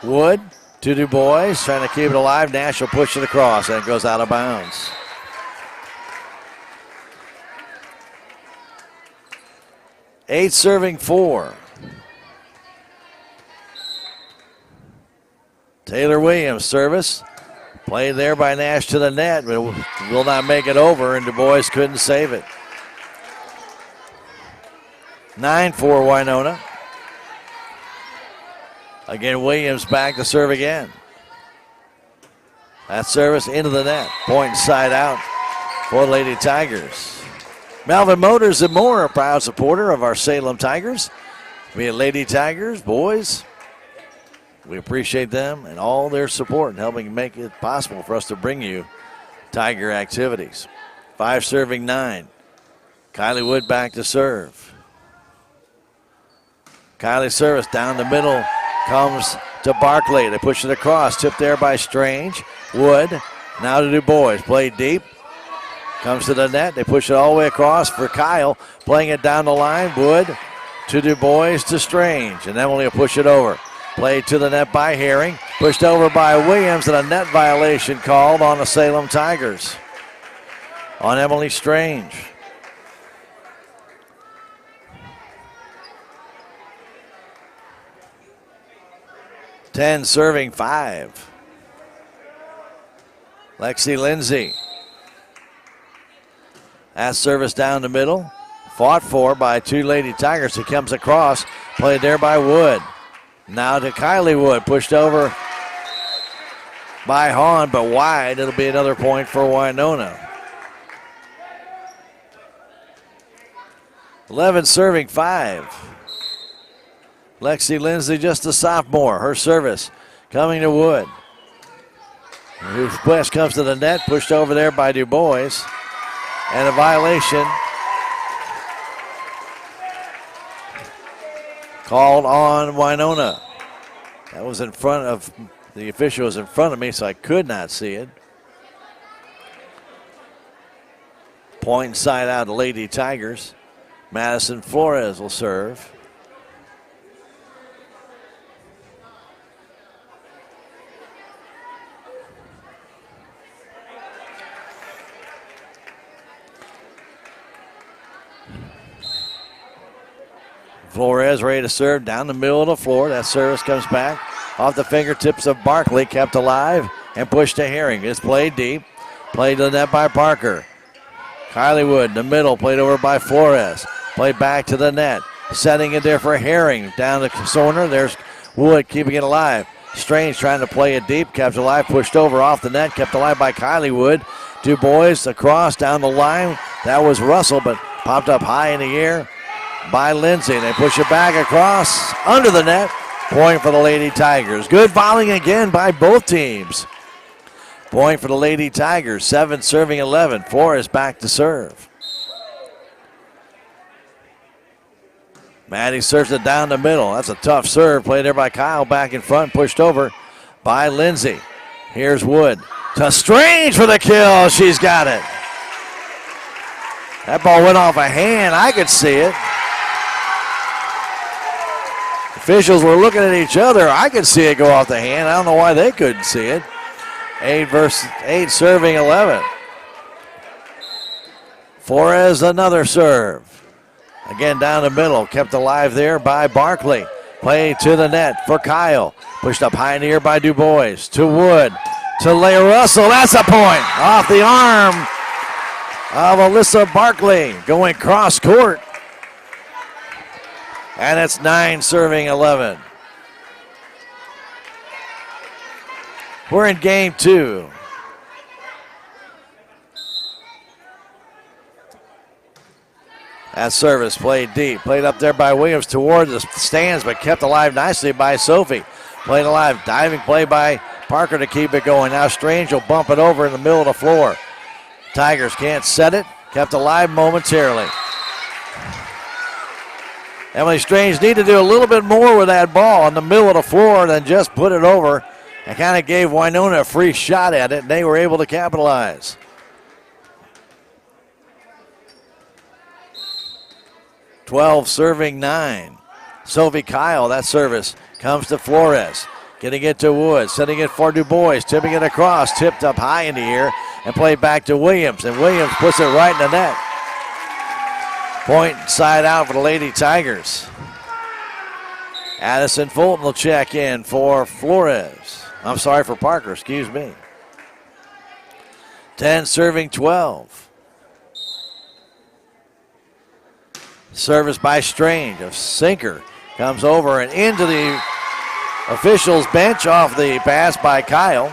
Wood to Du Bois, trying to keep it alive. Nash will push it across, and it goes out of bounds. Eight serving 4. Taylor Williams service. Played there by Nash to the net, but will not make it over, and Du Bois couldn't save it. 9-4 Winona. Again, Williams back to serve again. That service into the net. Point side out for Lady Tigers. Melvin Motors and More, a proud supporter of our Salem Tigers. Be it Lady Tigers, boys. We appreciate them and all their support in helping make it possible for us to bring you Tiger activities. 5 serving 9. Kylie Wood back to serve. Kylie's service down the middle comes to Barkley. They push it across. Tipped there by Strange. Wood. Now to Du Bois. Played deep. Comes to the net. They push it all the way across for Kyle. Playing it down the line. Wood to Du Bois to Strange. And Emily will push it over. Played to the net by Herring. Pushed over by Williams, and a net violation called on the Salem Tigers. On Emily Strange. Ten serving 5. Lexi Lindsay. That service down the middle. Fought for by two Lady Tigers. He comes across. Played there by Wood. Now to Kylie Wood. Pushed over by Hahn, but wide. It'll be another point for Winona. 11 serving 5. Lexi Lindsay, just a sophomore. Her service coming to Wood. West comes to the net, pushed over there by Du Bois. And a violation called on Winona. That was in front of, the official was in front of me, so I could not see it. Point side out to Lady Tigers. Madison Flores will serve. Flores ready to serve down the middle of the floor. That service comes back off the fingertips of Barkley, kept alive and pushed to Herring. It's played deep. Played to the net by Parker. Kylie Wood in the middle, played over by Flores. Played back to the net. Setting it there for Herring. Down the corner. There's Wood keeping it alive. Strange trying to play it deep. Kept alive, pushed over off the net. Kept alive by Kylie Wood. Du Bois across down the line. That was Russell, but popped up high in the air by Lindsay. They push it back across under the net. Point for the Lady Tigers. Good volleying again by both teams. Point for the Lady Tigers. 7 serving 11. Flores back to serve. Maddie serves it down the middle. That's a tough serve. Played there by Kyle. Back in front. Pushed over by Lindsay. Here's Wood. To Strange for the kill. She's got it. That ball went off a hand. I could see it. Officials were looking at each other. I could see it go off the hand. I don't know why they couldn't see it. 8 serving 11. Flores another serve. Again down the middle. Kept alive there by Barkley. Play to the net for Kyle. Pushed up high in the air by Du Bois. To Wood. To Leah Russell. That's a point. Off the arm of Alyssa Barkley. Going cross court. And it's 9 serving 11. We're in game 2. That service played deep. Played up there by Williams toward the stands, but kept alive nicely by Sophie. Played alive. Diving play by Parker to keep it going. Now Strange will bump it over in the middle of the floor. Tigers can't set it. Kept alive momentarily. Emily Strange need to do a little bit more with that ball in the middle of the floor than just put it over, and kind of gave Winona a free shot at it, and they were able to capitalize. (12 serving 9). Sophie Kyle, that service comes to Flores. Getting it to Wood, setting it for Du Bois, tipping it across, tipped up high in the air, and played back to Williams, and Williams puts it right in the net. Point side out for the Lady Tigers. Addison Fulton will check in for Flores. I'm sorry, for Parker, excuse me. 10 serving 12. Service by Strange. A sinker comes over and into the officials' bench off the pass by Kyle.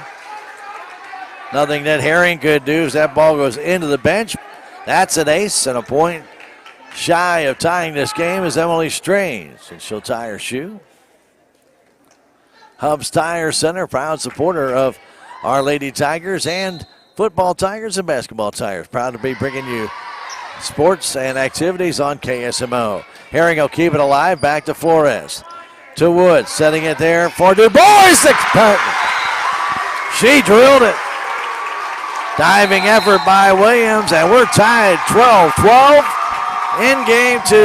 Nothing that Herring could do as that ball goes into the bench. That's an ace, and a point shy of tying this game is Emily Strange, and she'll tie her shoe. Hubs Tire Center, proud supporter of Our Lady Tigers and football Tigers and basketball Tigers. Proud to be bringing you sports and activities on KSMO. Herring will keep it alive. Back to Flores. To Woods, setting it there for Du Bois. She drilled it. Diving effort by Williams, and we're tied 12-12 in game 2.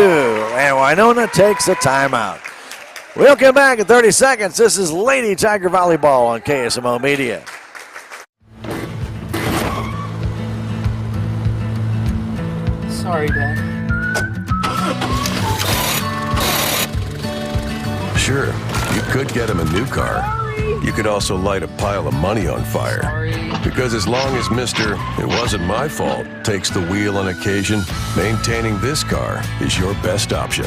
And Winona takes a timeout. We'll come back in 30 seconds. This is Lady Tiger Volleyball on KSMO Media. Sorry, Dad. Sure, you could get him a new car. You could also light a pile of money on fire. Because as long as Mr. It wasn't my fault takes the wheel on occasion, maintaining this car is your best option.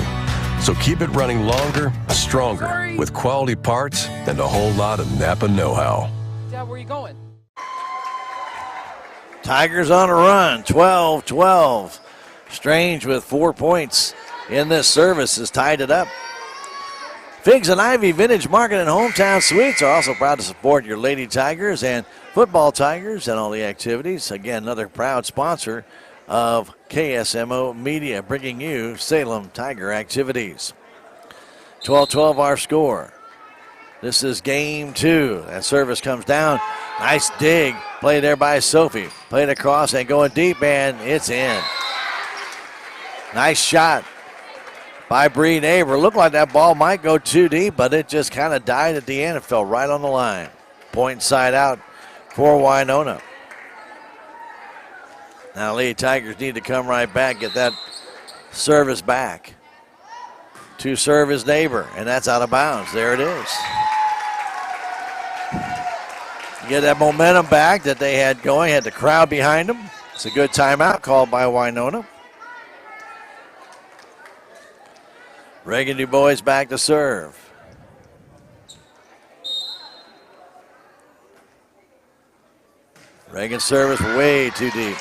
So keep it running longer, stronger, with quality parts and a whole lot of Napa know-how. Dad, where are you going? Tigers on a run, 12-12. Strange with 4 points in this service has tied it up. Figs and Ivy Vintage Market and Hometown Suites are also proud to support your Lady Tigers and Football Tigers and all the activities. Again, another proud sponsor of KSMO Media, bringing you Salem Tiger activities. 12-12 our score. This is game 2. That service comes down. Nice dig. Play there by Sophie. Played across and going deep, and it's in. Nice shot by Bree Neighbor. Looked like that ball might go too deep, but it just kind of died at the end and fell right on the line. Point side out for Winona. Now Lady Tigers need to come right back, get that service back. To serve his Neighbor, and that's out of bounds. There it is. Get that momentum back that they had going, had the crowd behind them. It's a good timeout called by Winona. Reagan Du Bois back to serve. Reagan's service way too deep.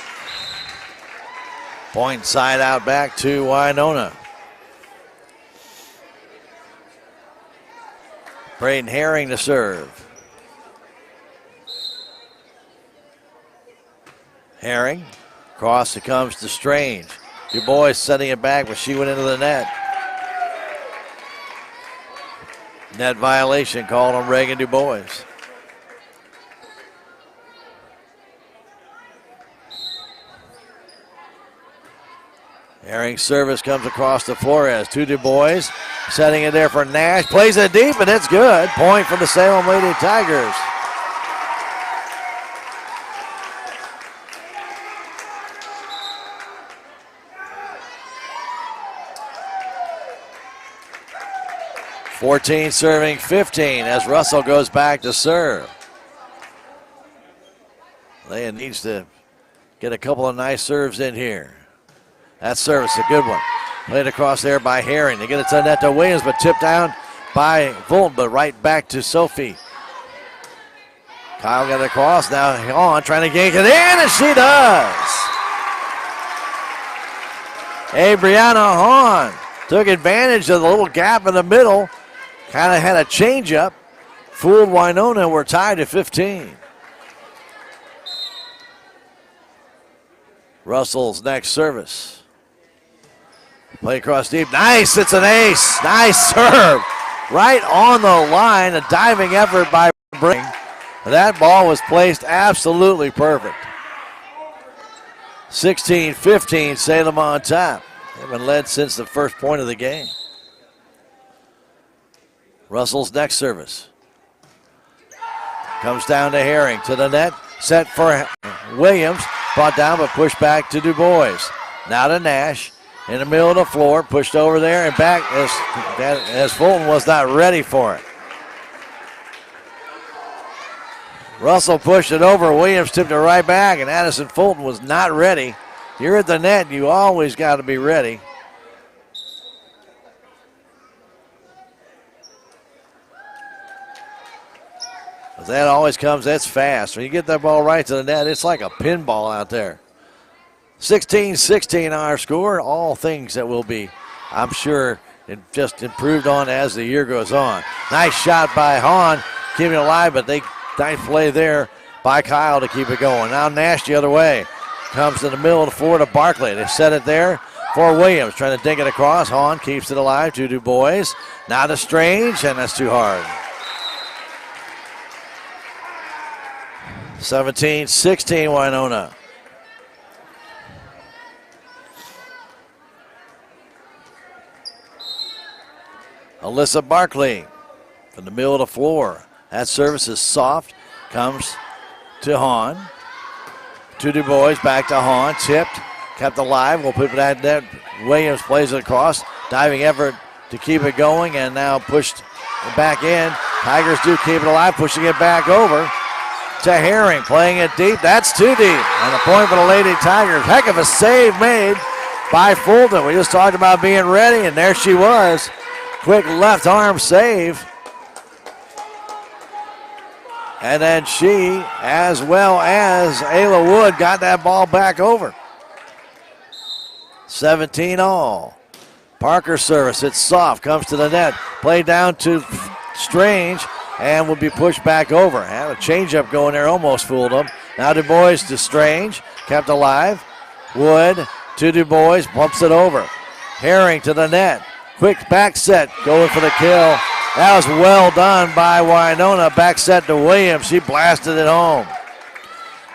Point side out back to Winona. Braden Herring to serve. Herring, cross it comes to Strange. Du Bois setting it back, but she went into the net. Net violation called on Reagan Du Bois. Herring's service comes across to Flores, to Du Bois. Setting it there for Nash. Plays it deep, and it's good. Point for the Salem Lady Tigers. (14 serving 15) as Russell goes back to serve. Leah needs to get a couple of nice serves in here. That service, a good one. Played across there by Herring. They get it to net to Williams, but tipped down by Fulton, but right back to Sophie. Kyle got it across, now on, trying to yank it in, and she does. Brianna Hahn took advantage of the little gap in the middle. Kind of had a change-up. Fooled Winona. We're tied at 15. Russell's next service. Play across deep. Nice. It's an ace. Nice serve. Right on the line. A diving effort by Bring. That ball was placed absolutely perfect. 16-15. Salem on top. They've been led since the first point of the game. Russell's next service. Comes down to Herring, to the net. Set for Williams. Brought down but pushed back to Du Bois. Now to Nash. In the middle of the floor. Pushed over there and back as Fulton was not ready for it. Russell pushed it over. Williams tipped it right back, and Addison Fulton was not ready. You're at the net. You always got to be ready. That always comes, that's fast. When you get that ball right to the net, it's like a pinball out there. 16-16 our score. All things that will be, I'm sure, just improved on as the year goes on. Nice shot by Hahn, keeping it alive, but nice play there by Kyle to keep it going. Now Nash the other way. Comes to the middle of the floor to Barkley. They set it there for Williams. Trying to dig it across. Hahn keeps it alive to Du Bois. Now to Strange, and that's too hard. 17-16 Winona. Alyssa Barkley from the middle of the floor. That service is soft. Comes to Hahn. To Du Bois. Back to Hahn. Tipped. Kept alive. We'll put that net. Williams plays it across. Diving effort to keep it going. And now pushed back in. Tigers do keep it alive. Pushing it back over to Herring. Playing it deep. That's too deep. And a point for the Lady Tigers. Heck of a save made by Fulton. We just talked about being ready. And there she was. Quick left arm save. And then she, as well as Ayla Wood, got that ball back over. 17 all. Parker service. It's soft. Comes to the net. Play down to Strange and will be pushed back over. Had a changeup going there. Almost fooled him. Now Du Bois to Strange. Kept alive. Wood to Du Bois. Bumps it over. Herring to the net. Quick back set, going for the kill. That was well done by Winona. Back set to Williams. She blasted it home.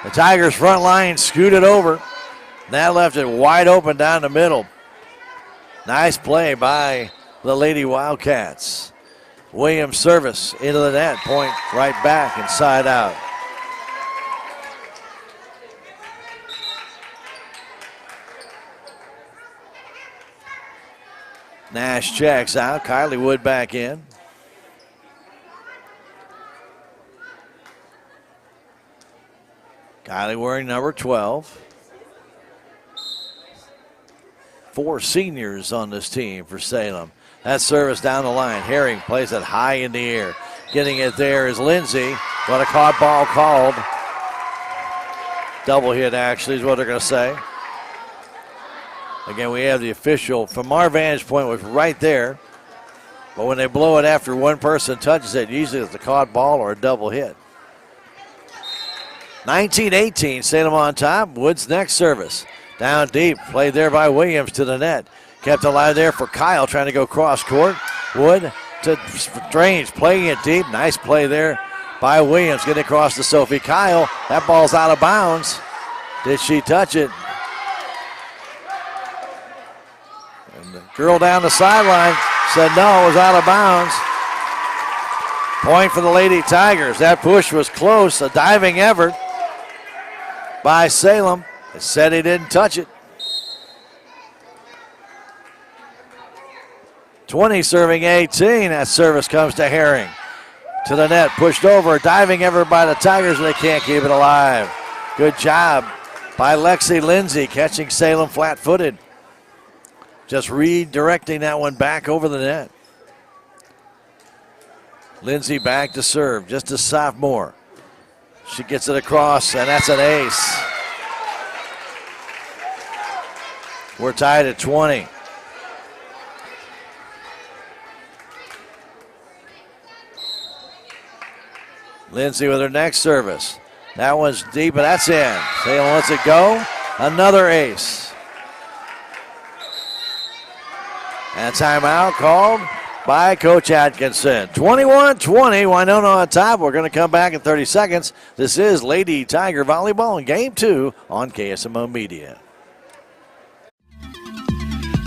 The Tigers front line scooted over. That left it wide open down the middle. Nice play by the Lady Wildcats. Williams service into the net. Point right back inside out. Nash checks out. Kylie Wood back in. Kylie wearing number 12. 4 seniors on this team for Salem. That service down the line. Herring plays it high in the air. Getting it there is Lindsay. But a caught ball called. Double hit, actually, is what they're going to say. Again, we have the official, from our vantage point, was right there. But when they blow it after one person touches it, usually it's a caught ball or a double hit. 19-18, Salem on top. Wood's next service. Down deep, played there by Williams to the net. Kept alive there for Kyle, trying to go cross court. Wood to Strange, playing it deep. Nice play there by Williams, getting across to Sophie Kyle. That ball's out of bounds. Did she touch it? And the girl down the sideline said no, it was out of bounds. Point for the Lady Tigers. That push was close. A diving effort by Salem. They said he didn't touch it. 20 serving 18. That service comes to Herring. To the net, pushed over. Diving effort by the Tigers. They can't keep it alive. Good job by Lexi Lindsay, catching Salem flat-footed. Just redirecting that one back over the net. Lindsay back to serve, just a sophomore. She gets it across, and that's an ace. We're tied at 20. Lindsay with her next service. That one's deep, and that's in. Salem lets it go. Another ace. And a timeout called by Coach Atkinson. 21-20, Winona on top. We're going to come back in 30 seconds. This is Lady Tiger Volleyball in Game 2 on KSMO Media.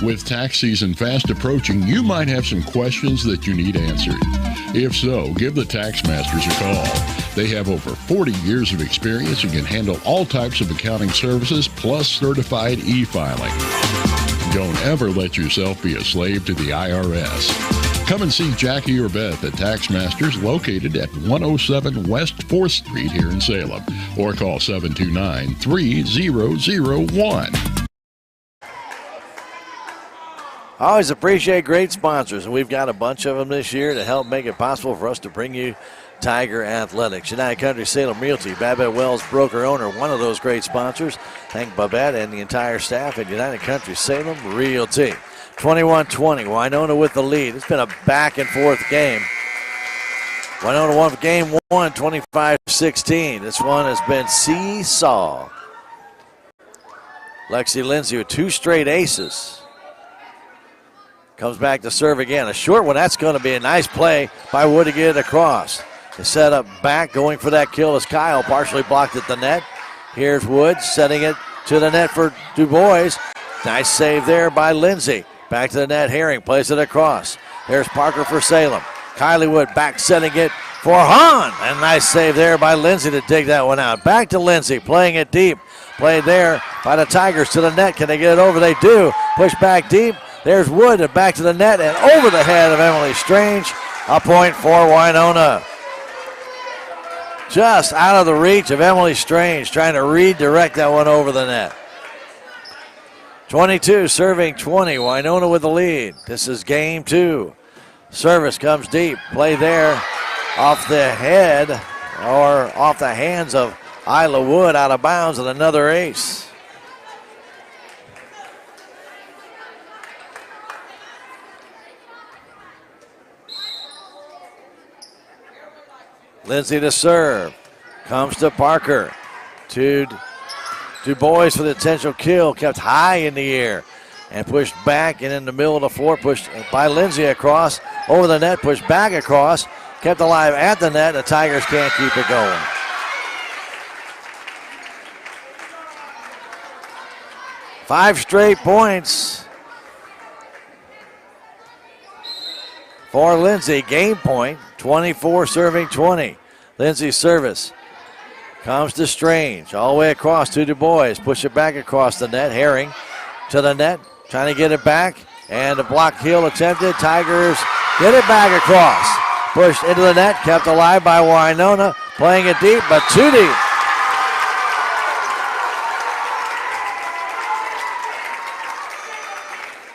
With tax season fast approaching, you might have some questions that you need answered. If so, give the Tax Masters a call. They have over 40 years of experience and can handle all types of accounting services plus certified e-filing. Don't ever let yourself be a slave to the IRS. Come and see Jackie or Beth at Tax Masters, located at 107 West 4th Street here in Salem, or call 729-3001. I always appreciate great sponsors, and we've got a bunch of them this year to help make it possible for us to bring you Tiger Athletics. United Country Salem Realty, Babette Wells, broker owner, one of those great sponsors. Thank Babette and the entire staff at United Country Salem Realty. 21-20, Winona with the lead. It's been a back and forth game. Winona won game 1, 25-16. This one has been seesaw. Lexi Lindsay with 2 straight aces. Comes back to serve again. A short one. That's going to be a nice play by Wood to get it across. The set up back, going for that kill is Kyle. Partially blocked at the net. Here's Wood setting it to the net for Du-Bois. Nice save there by Lindsay. Back to the net. Herring plays it across. There's Parker for Salem. Kylie Wood back setting it for Hahn. And nice save there by Lindsay to dig that one out. Back to Lindsay, playing it deep. Played there by the Tigers to the net. Can they get it over? They do. Push back deep. There's Wood and back to the net and over the head of Emily Strange. A point for Winona. Just out of the reach of Emily Strange, trying to redirect that one over the net. 22 serving 20. Winona with the lead. This is game 2. Service comes deep. Play there off the head or off the hands of Isla Wood, out of bounds, and another ace. Lindsay to serve. Comes to Parker. To Du-Bois for the potential kill. Kept high in the air. And pushed back and in the middle of the floor. Pushed by Lindsay across. Over the net. Pushed back across. Kept alive at the net. The Tigers can't keep it going. Five straight points for Lindsay. Game point. 24 serving 20. Lindsay's service comes to Strange. All the way across to Du-Bois. Push it back across the net. Herring to the net. Trying to get it back. And a block heel attempted. Tigers get it back across. Pushed into the net. Kept alive by Winona. Playing it deep, but too deep.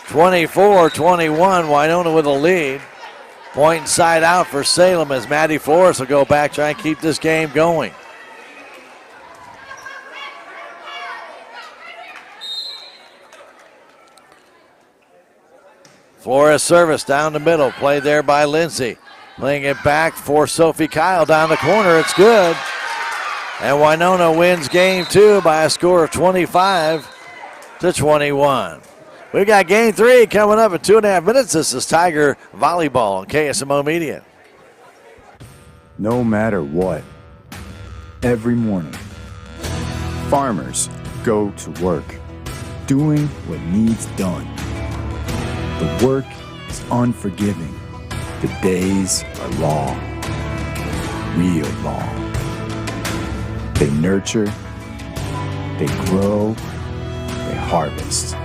(24-21). Winona with a lead. Point inside out for Salem as Maddie Flores will go back, try and keep this game going. Flores service down the middle. Played there by Lindsay. Playing it back for Sophie Kyle down the corner. It's good. And Winona wins game 2 by a score of 25-21. We got game 3 coming up in 2.5 minutes. This is Tiger Volleyball on KSMO Media. No matter what, every morning, farmers go to work, doing what needs done. The work is unforgiving. The days are long, real long. They nurture, they grow, they harvest.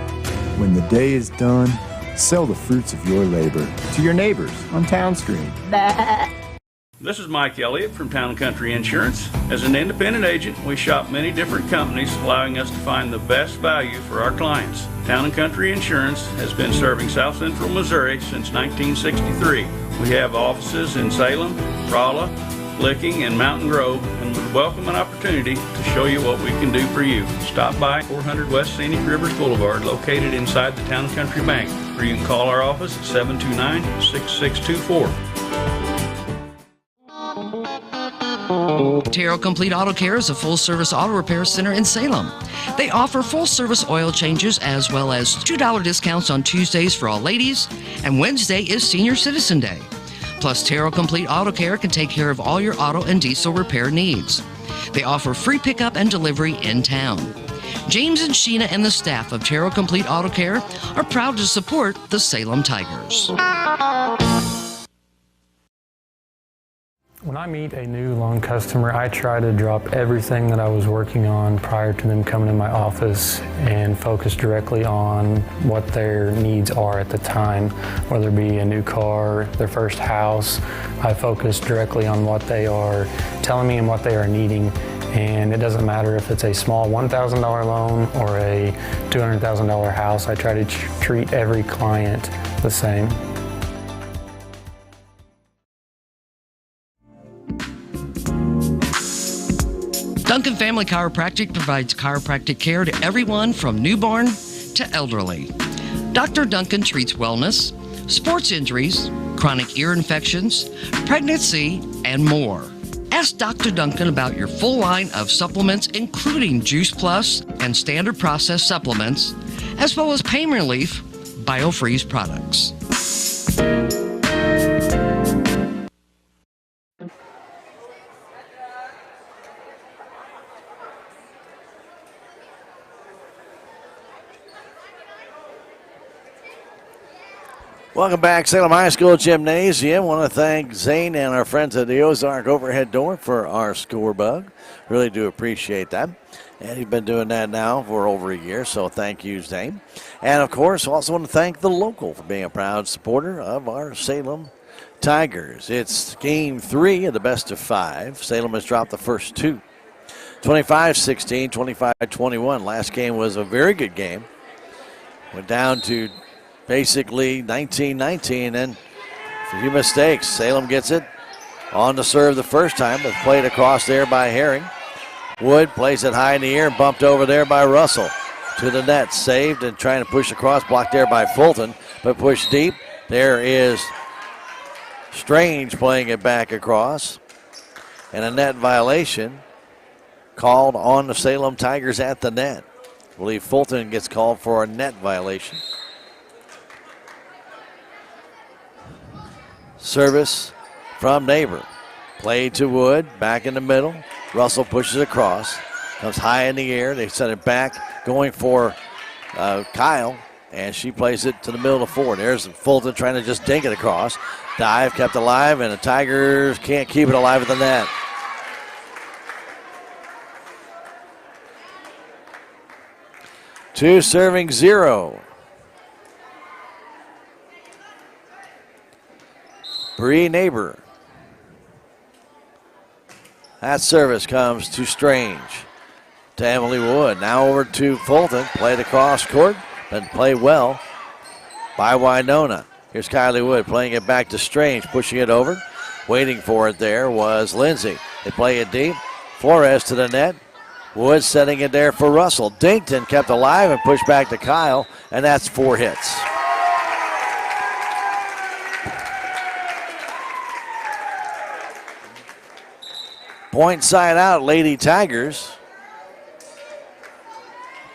When the day is done, sell the fruits of your labor to your neighbors on Town Street. This is Mike Elliott from Town & Country Insurance. As an independent agent, we shop many different companies, allowing us to find the best value for our clients. Town & Country Insurance has been serving South Central Missouri since 1963. We have offices in Salem, Rolla, Licking, and Mountain Grove, and would welcome an opportunity to show you what we can do for you. Stop by 400 West Scenic Rivers Boulevard, located inside the Town & Country Bank, or you can call our office at 729-6624. Terrell Complete Auto Care is a full-service auto repair center in Salem. They offer full-service oil changes as well as $2 discounts on Tuesdays for all ladies, and Wednesday is Senior Citizen Day. Plus, Terrell Complete Auto Care can take care of all your auto and diesel repair needs. They offer free pickup and delivery in town. James and Sheena and the staff of Terrell Complete Auto Care are proud to support the Salem Tigers. When I meet a new loan customer, I try to drop everything that I was working on prior to them coming in my office and focus directly on what their needs are at the time, whether it be a new car, their first house. I focus directly on what they are telling me and what they are needing. And it doesn't matter if it's a small $1,000 loan or a $200,000 house. I try to treat every client the same. Duncan Family Chiropractic provides chiropractic care to everyone from newborn to elderly. Dr. Duncan treats wellness, sports injuries, chronic ear infections, pregnancy, and more. Ask Dr. Duncan about your full line of supplements, including Juice Plus and standard process supplements, as well as pain relief BioFreeze products. Welcome back, Salem High School Gymnasium. Want to thank Zane and our friends at the Ozark Overhead Door for our score bug. Really do appreciate that. And he's been doing that now for over a year, so thank you, Zane. And, of course, also want to thank the local for being a proud supporter of our Salem Tigers. It's game 3 of the best of 5. Salem has dropped the first 2. 25-16, 25-21. Last game was a very good game. Went down to basically 19-19, and a few mistakes. Salem gets it on to serve the first time, but played across there by Herring. Wood plays it high in the air, bumped over there by Russell. To the net, saved and trying to push across, blocked there by Fulton, but pushed deep. There is Strange playing it back across. And a net violation called on the Salem Tigers at the net. I believe Fulton gets called for a net violation. Service from Neighbor. Played to Wood, back in the middle. Russell pushes across. Comes high in the air. They send it back, going for Kyle, and she plays it to the middle of the floor. There's Fulton trying to just dink it across. Dive kept alive, and the Tigers can't keep it alive at the net. Two serving 0. Bree Neighbor. That service comes to Strange. To Emily Wood. Now over to Fulton. Played across court, but played well by Winona. Here's Kylie Wood playing it back to Strange, pushing it over. Waiting for it there was Lindsay. They play it deep. Flores to the net. Wood setting it there for Russell. Dinkton kept alive and pushed back to Kyle, and that's 4 hits. Point side out, Lady Tigers.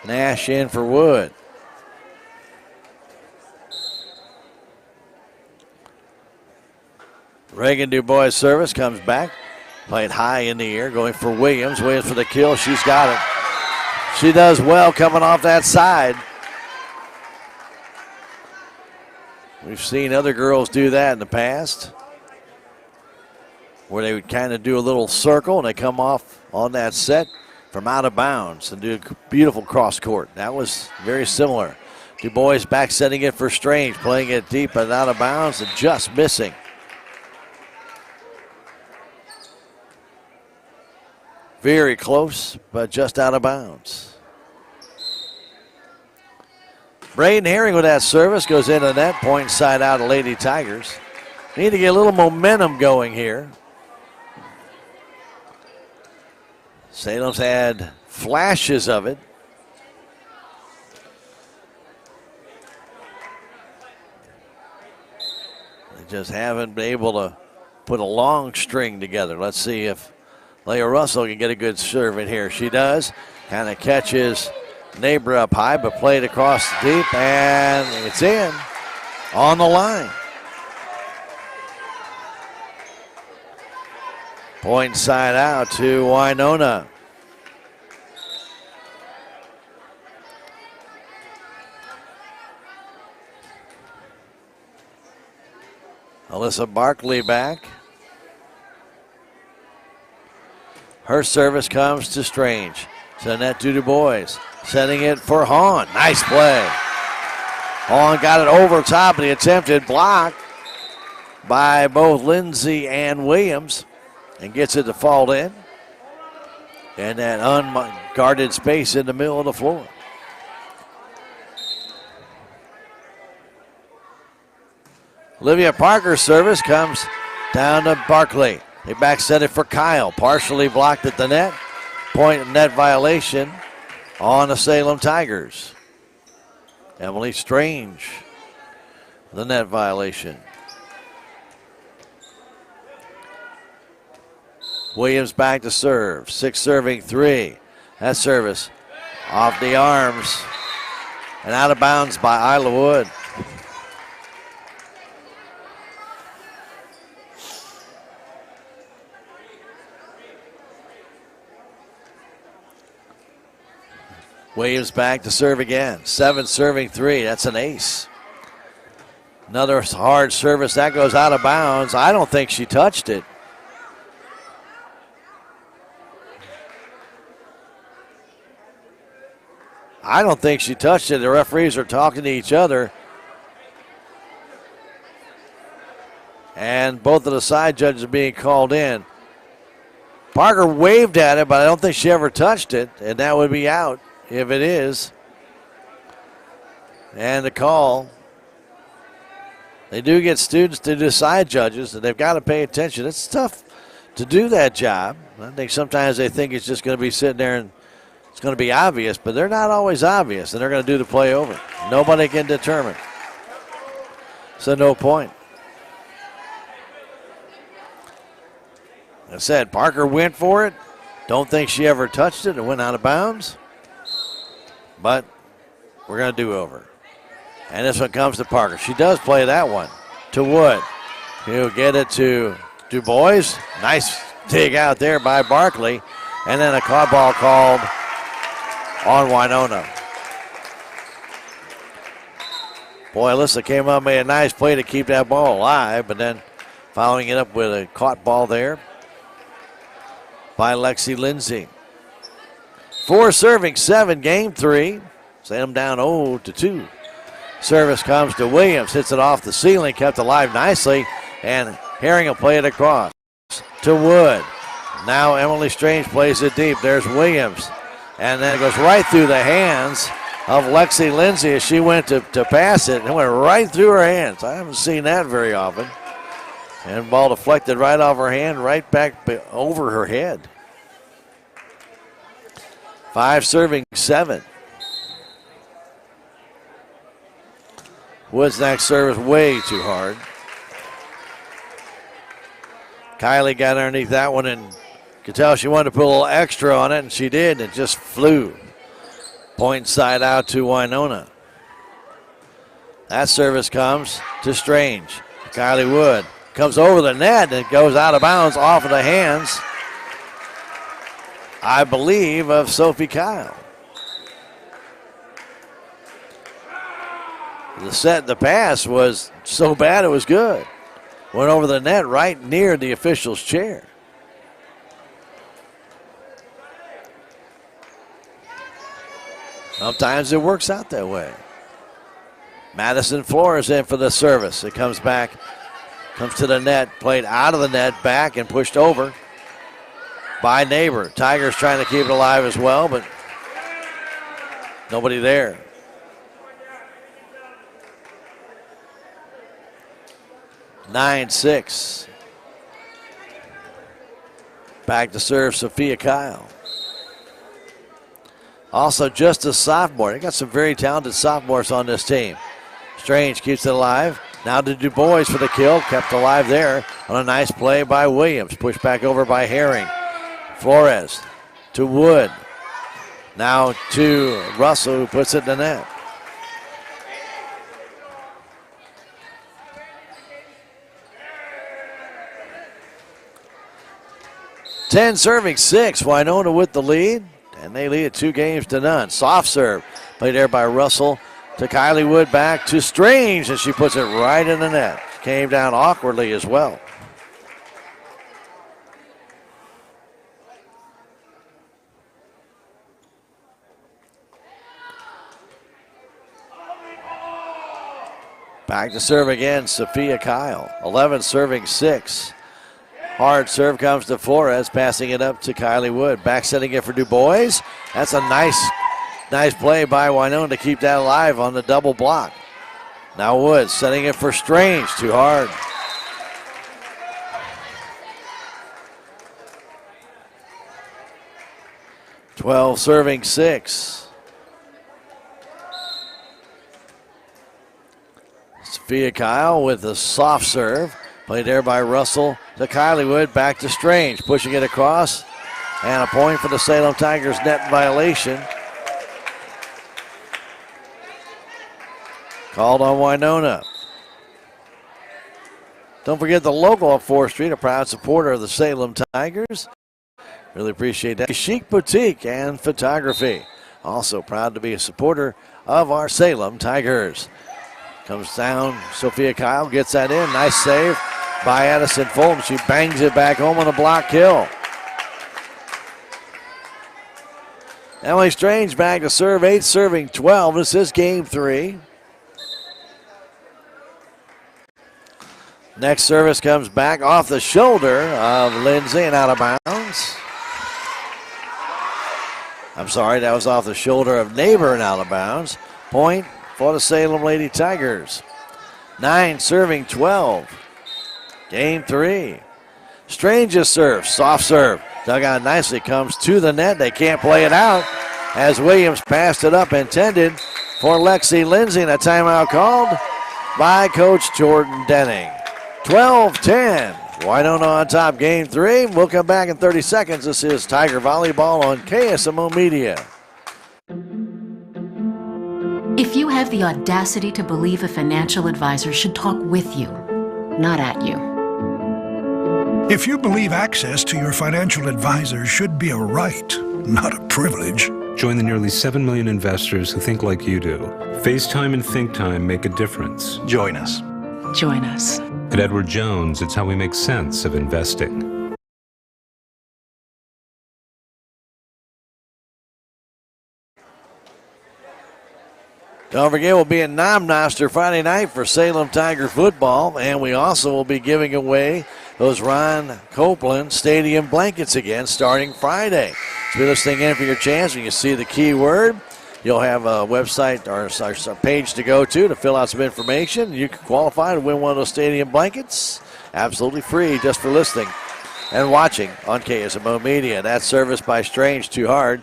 Nash in for Wood. Reagan Dubois service comes back. Played high in the air, going for Williams. Williams for the kill. She's got it. She does well coming off that side. We've seen other girls do that in the past, where they would kind of do a little circle and they come off on that set from out of bounds and do a beautiful cross court. That was very similar. Dubois back setting it for Strange, playing it deep and out of bounds and just missing. Very close, but just out of bounds. Braden Herring with that service goes into the net, point side out of Lady Tigers. Need to get a little momentum going here. Salem's had flashes of it. They just haven't been able to put a long string together. Let's see if Leah Russell can get a good serve in here. She does. Kind of catches Neighbor up high, but played across deep, and it's in on the line. Point side out to Winona. Alyssa Barkley back. Her service comes to Strange. To the net to Dubois. Setting it for Hahn. Nice play. Hahn got it over top of the attempted block by both Lindsay and Williams and gets it to fall in. And that unguarded space in the middle of the floor. Olivia Parker's service comes down to Barkley. They back set it for Kyle. Partially blocked at the net. Point net violation on the Salem Tigers. Emily Strange, the net violation. Williams back to serve. 6 serving 3. That service off the arms and out of bounds by Isla Wood. Williams back to serve again. 7 serving 3. That's an ace. Another hard service. That goes out of bounds. I don't think she touched it. I don't think she touched it. The referees are talking to each other. And both of the side judges are being called in. Parker waved at it, but I don't think she ever touched it. And that would be out if it is. And the call. They do get students to decide judges, and they've got to pay attention. It's tough to do that job. I think sometimes they think it's just going to be sitting there and it's going to be obvious, but they're not always obvious, and they're going to do the play over. Nobody can determine. So no point. I said, Parker went for it. Don't think she ever touched it. It went out of bounds. But we're going to do over. And this one comes to Parker. She does play that one to Wood. He'll get it to Du Bois. Nice dig out there by Barkley. And then a caught ball called on Winona. Boy, Alyssa came up, made a nice play to keep that ball alive, but then following it up with a caught ball there by Lexi Lindsay. 4 serving 7, game 3. Salem down 0-2. Service comes to Williams, hits it off the ceiling, kept alive nicely, and Herring will play it across to Wood. Now Emily Strange plays it deep. There's Williams, and then it goes right through the hands of Lexi Lindsay as she went to pass it, and it went right through her hands. I haven't seen that very often. And ball deflected right off her hand, right back over her head. 5 serving 7. Wood's next service way too hard. Kylie got underneath that one and could tell she wanted to put a little extra on it, and she did. It just flew. Point side out to Winona. That service comes to Strange. Kylie Wood comes over the net and it goes out of bounds off of the hands, I believe, of Sophie Kyle. The pass was so bad it was good. Went over the net right near the official's chair. Sometimes it works out that way. Madison Flores in for the service. It comes back, comes to the net, played out of the net, back and pushed over by Neighbor. Tigers trying to keep it alive as well, but nobody there. 9-6. Back to serve Sophia Kyle. Also just a sophomore. They got some very talented sophomores on this team. Strange keeps it alive. Now to Du Bois for the kill. Kept alive there on a nice play by Williams. Pushed back over by Herring. Flores to Wood. Now to Russell, who puts it in the net. Ten serving 6. Winona with the lead, and they lead it 2-0. Soft serve played there by Russell to Kylie Wood, back to Strange, and she puts it right in the net. Came down awkwardly as well. Back to serve again, Sophia Kyle. 11 serving 6. Hard serve comes to Flores, passing it up to Kylie Wood. Back setting it for Du Bois. That's a nice play by Winona to keep that alive on the double block. Now Wood setting it for Strange, too hard. Twelve serving 6. Sophia Kyle with a soft serve. Played there by Russell to Kylie back to Strange, pushing it across. And a point for the Salem Tigers, net violation. Called on Winona. Don't forget the local on 4th Street, a proud supporter of the Salem Tigers. Really appreciate that. Chic Boutique and Photography. Also proud to be a supporter of our Salem Tigers. Comes down, Sophia Kyle gets that in. Nice save by Addison Fulton. She bangs it back home on a block kill. Emily Strange back to serve, 8 serving 12. This is game 3. Next service comes back off the shoulder of Lindsay and out of bounds. I'm sorry, that was off the shoulder of Neighbor and out of bounds. Point for the Salem Lady Tigers. 9 serving 12. Game 3. Strange's serve, soft serve. Dug out nicely, comes to the net. They can't play it out as Williams passed it up intended for Lexi Lindsay, and a timeout called by Coach Jordan Denning. 12-10. Winona on top, game 3. We'll come back in 30 seconds. This is Tiger Volleyball on KSMO Media. If you have the audacity to believe a financial advisor should talk with you, not at you. If you believe access to your financial advisor should be a right, not a privilege. Join the nearly 7 million investors who think like you do. FaceTime and Think Time make a difference. Join us. Join us. At Edward Jones, it's how we make sense of investing. Don't forget, we'll be in Nomnoster Friday night for Salem Tiger football, and we also will be giving away those Ron Copeland Stadium blankets again starting Friday. So be listening in for your chance. When you see the keyword, you'll have a website or a page to go to fill out some information. You can qualify to win one of those stadium blankets. Absolutely free just for listening and watching on KSMO Media. That service by Strange too hard.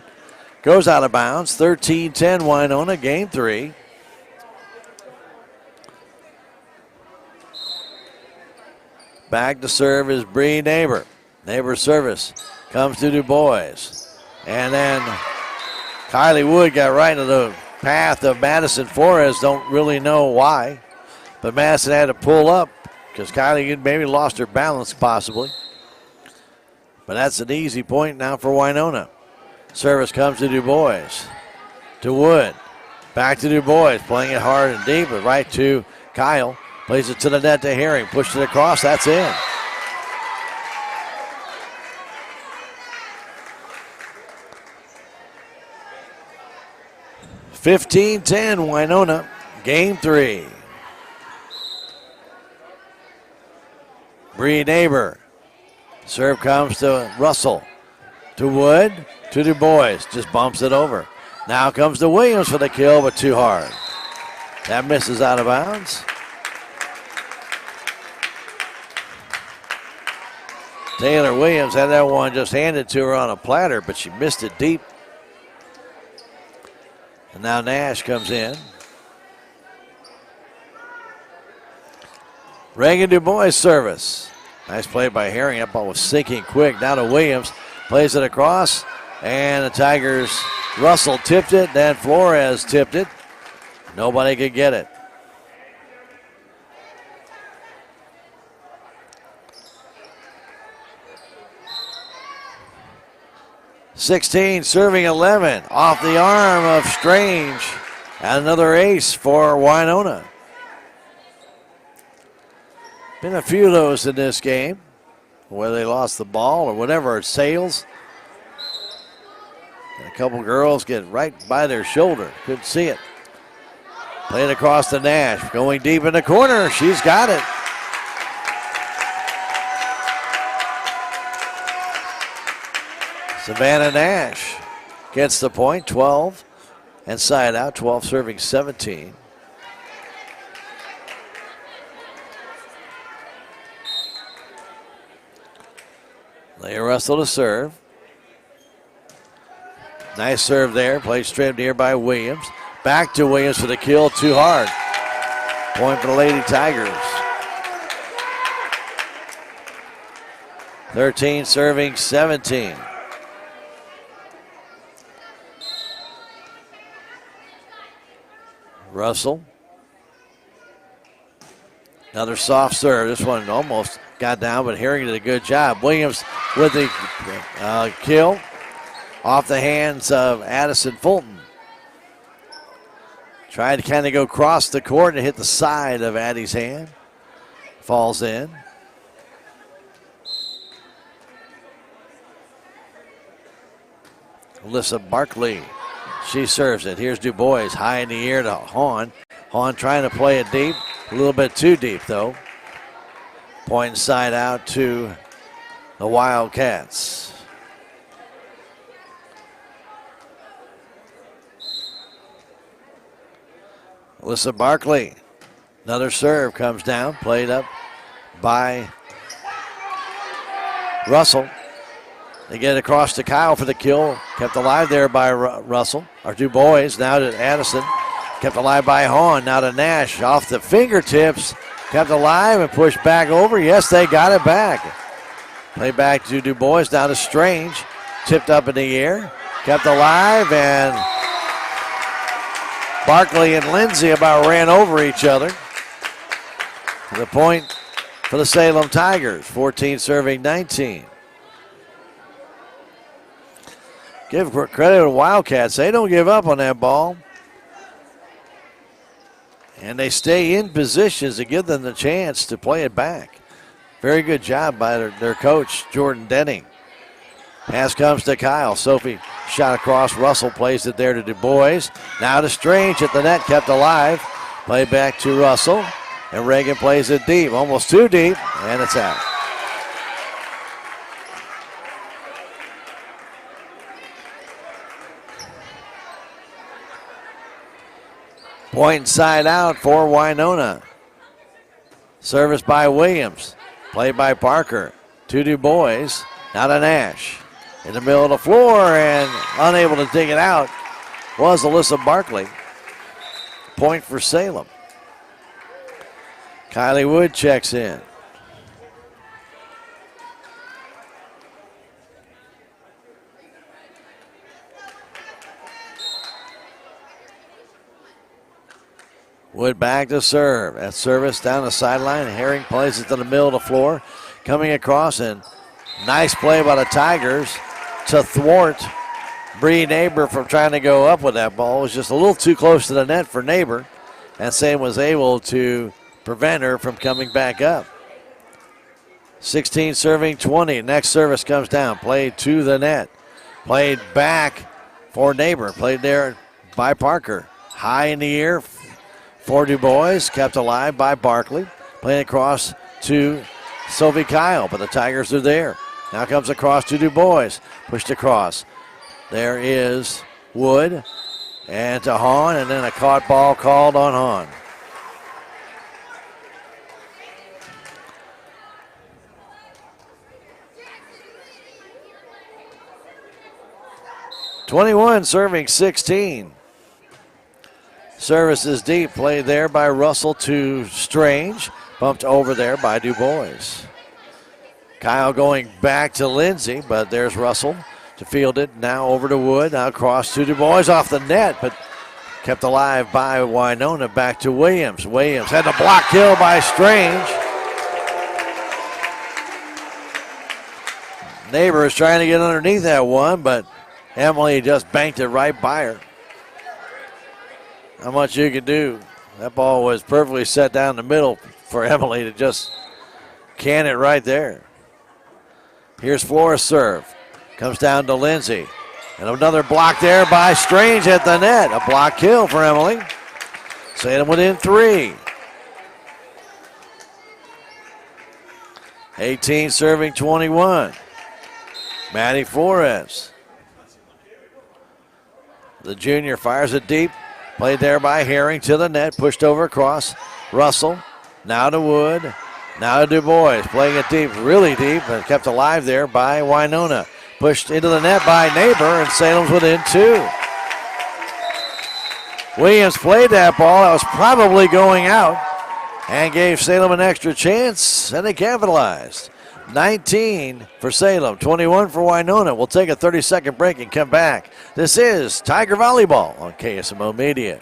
Goes out of bounds. 13-10 Winona, game 3. Back to serve is Bree Neighbor. Neighbor's service comes to Du Bois. And then Kylie Wood got right into the path of Madison Flores. Don't really know why. But Madison had to pull up because Kylie maybe lost her balance possibly. But that's an easy point now for Winona. Service comes to Du Bois. To Wood. Back to Du Bois. Playing it hard and deep, but right to Kyle. Plays it to the net to Herring. Pushed it across. That's in. (15-10) Winona. Game 3. Bree Neighbor. Serve comes to Russell. To Wood. To Du Bois. Just bumps it over. Now comes to Williams for the kill, but too hard. That misses out of bounds. Taylor Williams had that one just handed to her on a platter, but she missed it deep. And now Nash comes in. Reagan Du Bois service. Nice play by Herring. That ball was sinking quick. Down to Williams. Plays it across. And the Tigers, Russell tipped it. Then Flores tipped it. Nobody could get it. (16) serving 11 off the arm of Strange, and another ace for Winona. Been a few of those in this game, where they lost the ball or whatever, it sails. And a couple girls get right by their shoulder. Couldn't see it. Play it across to Nash, going deep in the corner. She's got it. Savannah Nash gets the point, 12 and side out, 12 serving 17. Leah Russell to serve. Nice serve there, played straight near by Williams. Back to Williams for the kill, too hard. Point for the Lady Tigers. 13 serving 17. Russell. Another soft serve. This one almost got down, but Herring did a good job. Williams with the kill off the hands of Addison Fulton. Tried to kind of go across the court and hit the side of Addie's hand. Falls in. Alyssa Barkley. She serves it. Here's DuBois high in the air to Hahn. Hahn trying to play it deep. A little bit too deep, though. Point side out to the Wildcats. Alyssa Barkley. Another serve comes down. Played up by Russell. They get it across to Kyle for the kill. Kept alive there by Russell. Or DuBois now to Addison. Kept alive by Hahn. Now to Nash. Off the fingertips. Kept alive and pushed back over. Yes, they got it back. Play back to DuBois. Down to Strange. Tipped up in the air. Kept alive, and Barkley and Lindsay about ran over each other. The point for the Salem Tigers. 14 serving 19. Give credit to the Wildcats. They don't give up on that ball. And they stay in positions to give them the chance to play it back. Very good job by their coach, Jordan Denning. Pass comes to Kyle. Sophie shot across. Russell plays it there to DuBois. Now to Strange at the net, kept alive. Play back to Russell. And Reagan plays it deep, almost too deep, and it's out. Point side out for Winona. Service by Williams. Play by Parker. To DuBois. Now to Nash. In the middle of the floor and unable to dig it out was Alyssa Barkley. Point for Salem. Kylie Wood checks in. Wood back to serve. That service down the sideline. Herring plays it to the middle of the floor. Coming across, and nice play by the Tigers to thwart Bree Neighbor from trying to go up with that ball. It was just a little too close to the net for Neighbor. And Sam was able to prevent her from coming back up. 16 serving 20. Next service comes down. Played to the net. Played back for Neighbor. Played there by Parker. High in the air for DuBois. Kept alive by Barkley. Playing across to Sophie Kyle, but the Tigers are there. Now comes across to DuBois. Pushed across. There is Wood. And to Hahn, and then a caught ball called on Hahn. (21) serving 16. Service is deep. Played there by Russell to Strange. Bumped over there by DuBois. Kyle going back to Lindsay, but there's Russell to field it. Now over to Wood. Now across to DuBois off the net, but kept alive by Winona. Back to Williams. Williams had a block kill by Strange. Neighbor is trying to get underneath that one, but Emily just banked it right by her. Not much you could do. That ball was perfectly set down the middle for Emily to just can it right there. Here's Flores' serve. Comes down to Lindsay. And another block there by Strange at the net. A block kill for Emily. Salem within 3. 18 serving 21. Maddie Flores. The junior fires it deep. Played there by Herring to the net. Pushed over across. Russell. Now to Wood. Now to DuBois. Playing it deep, really deep, and kept alive there by Winona. Pushed into the net by Neighbor, and Salem's within 2. Williams played that ball. That was probably going out and gave Salem an extra chance, and they capitalized. 19 for Salem, 21 for Winona. We'll take a 30-second break and come back. This is Tiger Volleyball on KSMO Media.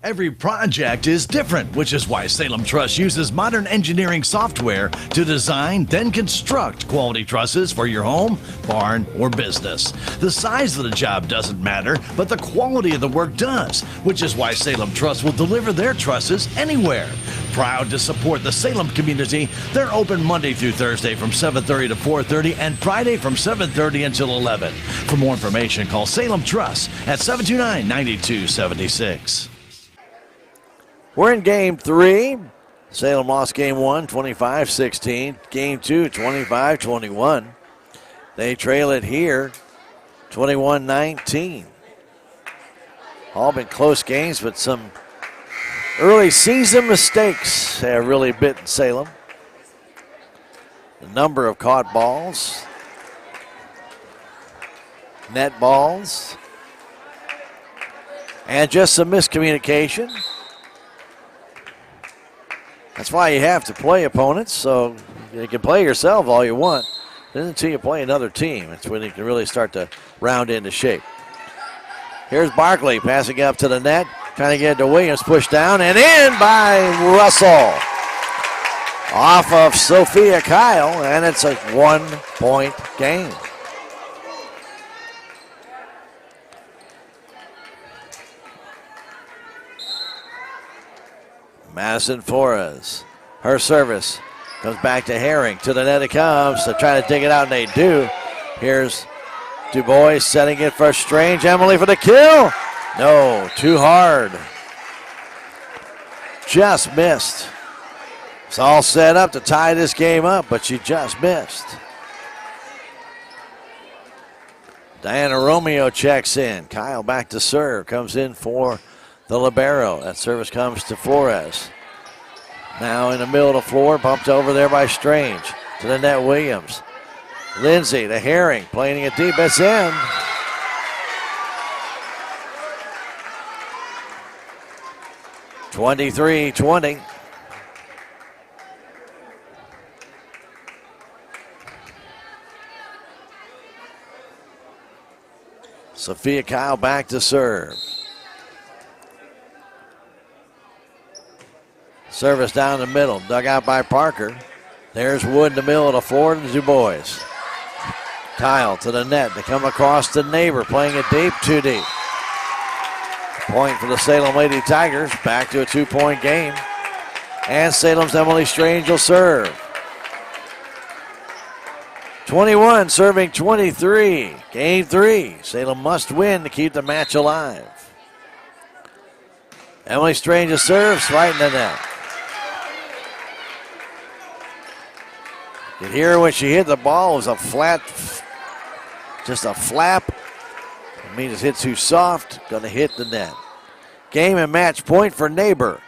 Every project is different, which is why Salem Truss uses modern engineering software to design, then construct quality trusses for your home, barn, or business. The size of the job doesn't matter, but the quality of the work does, which is why Salem Truss will deliver their trusses anywhere. Proud to support the Salem community, they're open Monday through Thursday from 7:30 to 4:30 and Friday from 7:30 until 11. For more information, call Salem Truss at 729-9276. We're in game 3. Salem lost game 1, 25-16. Game 2, 25-21. They trail it here, 21-19. All been close games, but some early season mistakes have really bitten Salem. The number of caught balls, net balls, and just some miscommunication. That's why you have to play opponents, so you can play yourself all you want. Then until you play another team, it's when you can really start to round into shape. Here's Barkley passing up to the net, trying to get it to Williams, pushed down and in by Russell. Off of Sophia Kyle, and it's a 1-point game. Madison Flores, her service comes back to Herring. To the net it comes to try to dig it out, and they do. Here's DuBois setting it for Strange. Emily for the kill. No, too hard. Just missed. It's all set up to tie this game up, but she just missed. Diana Romeo checks in. Kyle back to serve. Comes in for the libero. That service comes to Flores. Now in the middle of the floor, bumped over there by Strange. To the net, Williams. Lindsay to Herring, playing it deep. It's in. (23-20). Sophia Kyle back to serve. Service down the middle, dug out by Parker. There's Wood in the middle of the floor to DuBois. Kyle to the net. They come across the neighbor, playing it deep, too deep. Point for the Salem Lady Tigers. Back to a 2-point game. And Salem's Emily Strange will serve. 21 serving 23. Game 3. Salem must win to keep the match alive. Emily Strange serves right in the net. You could hear when she hit the ball, it was a flat, just a flap. It means it hit too soft, gonna hit the net. Game and match point for Neighbor.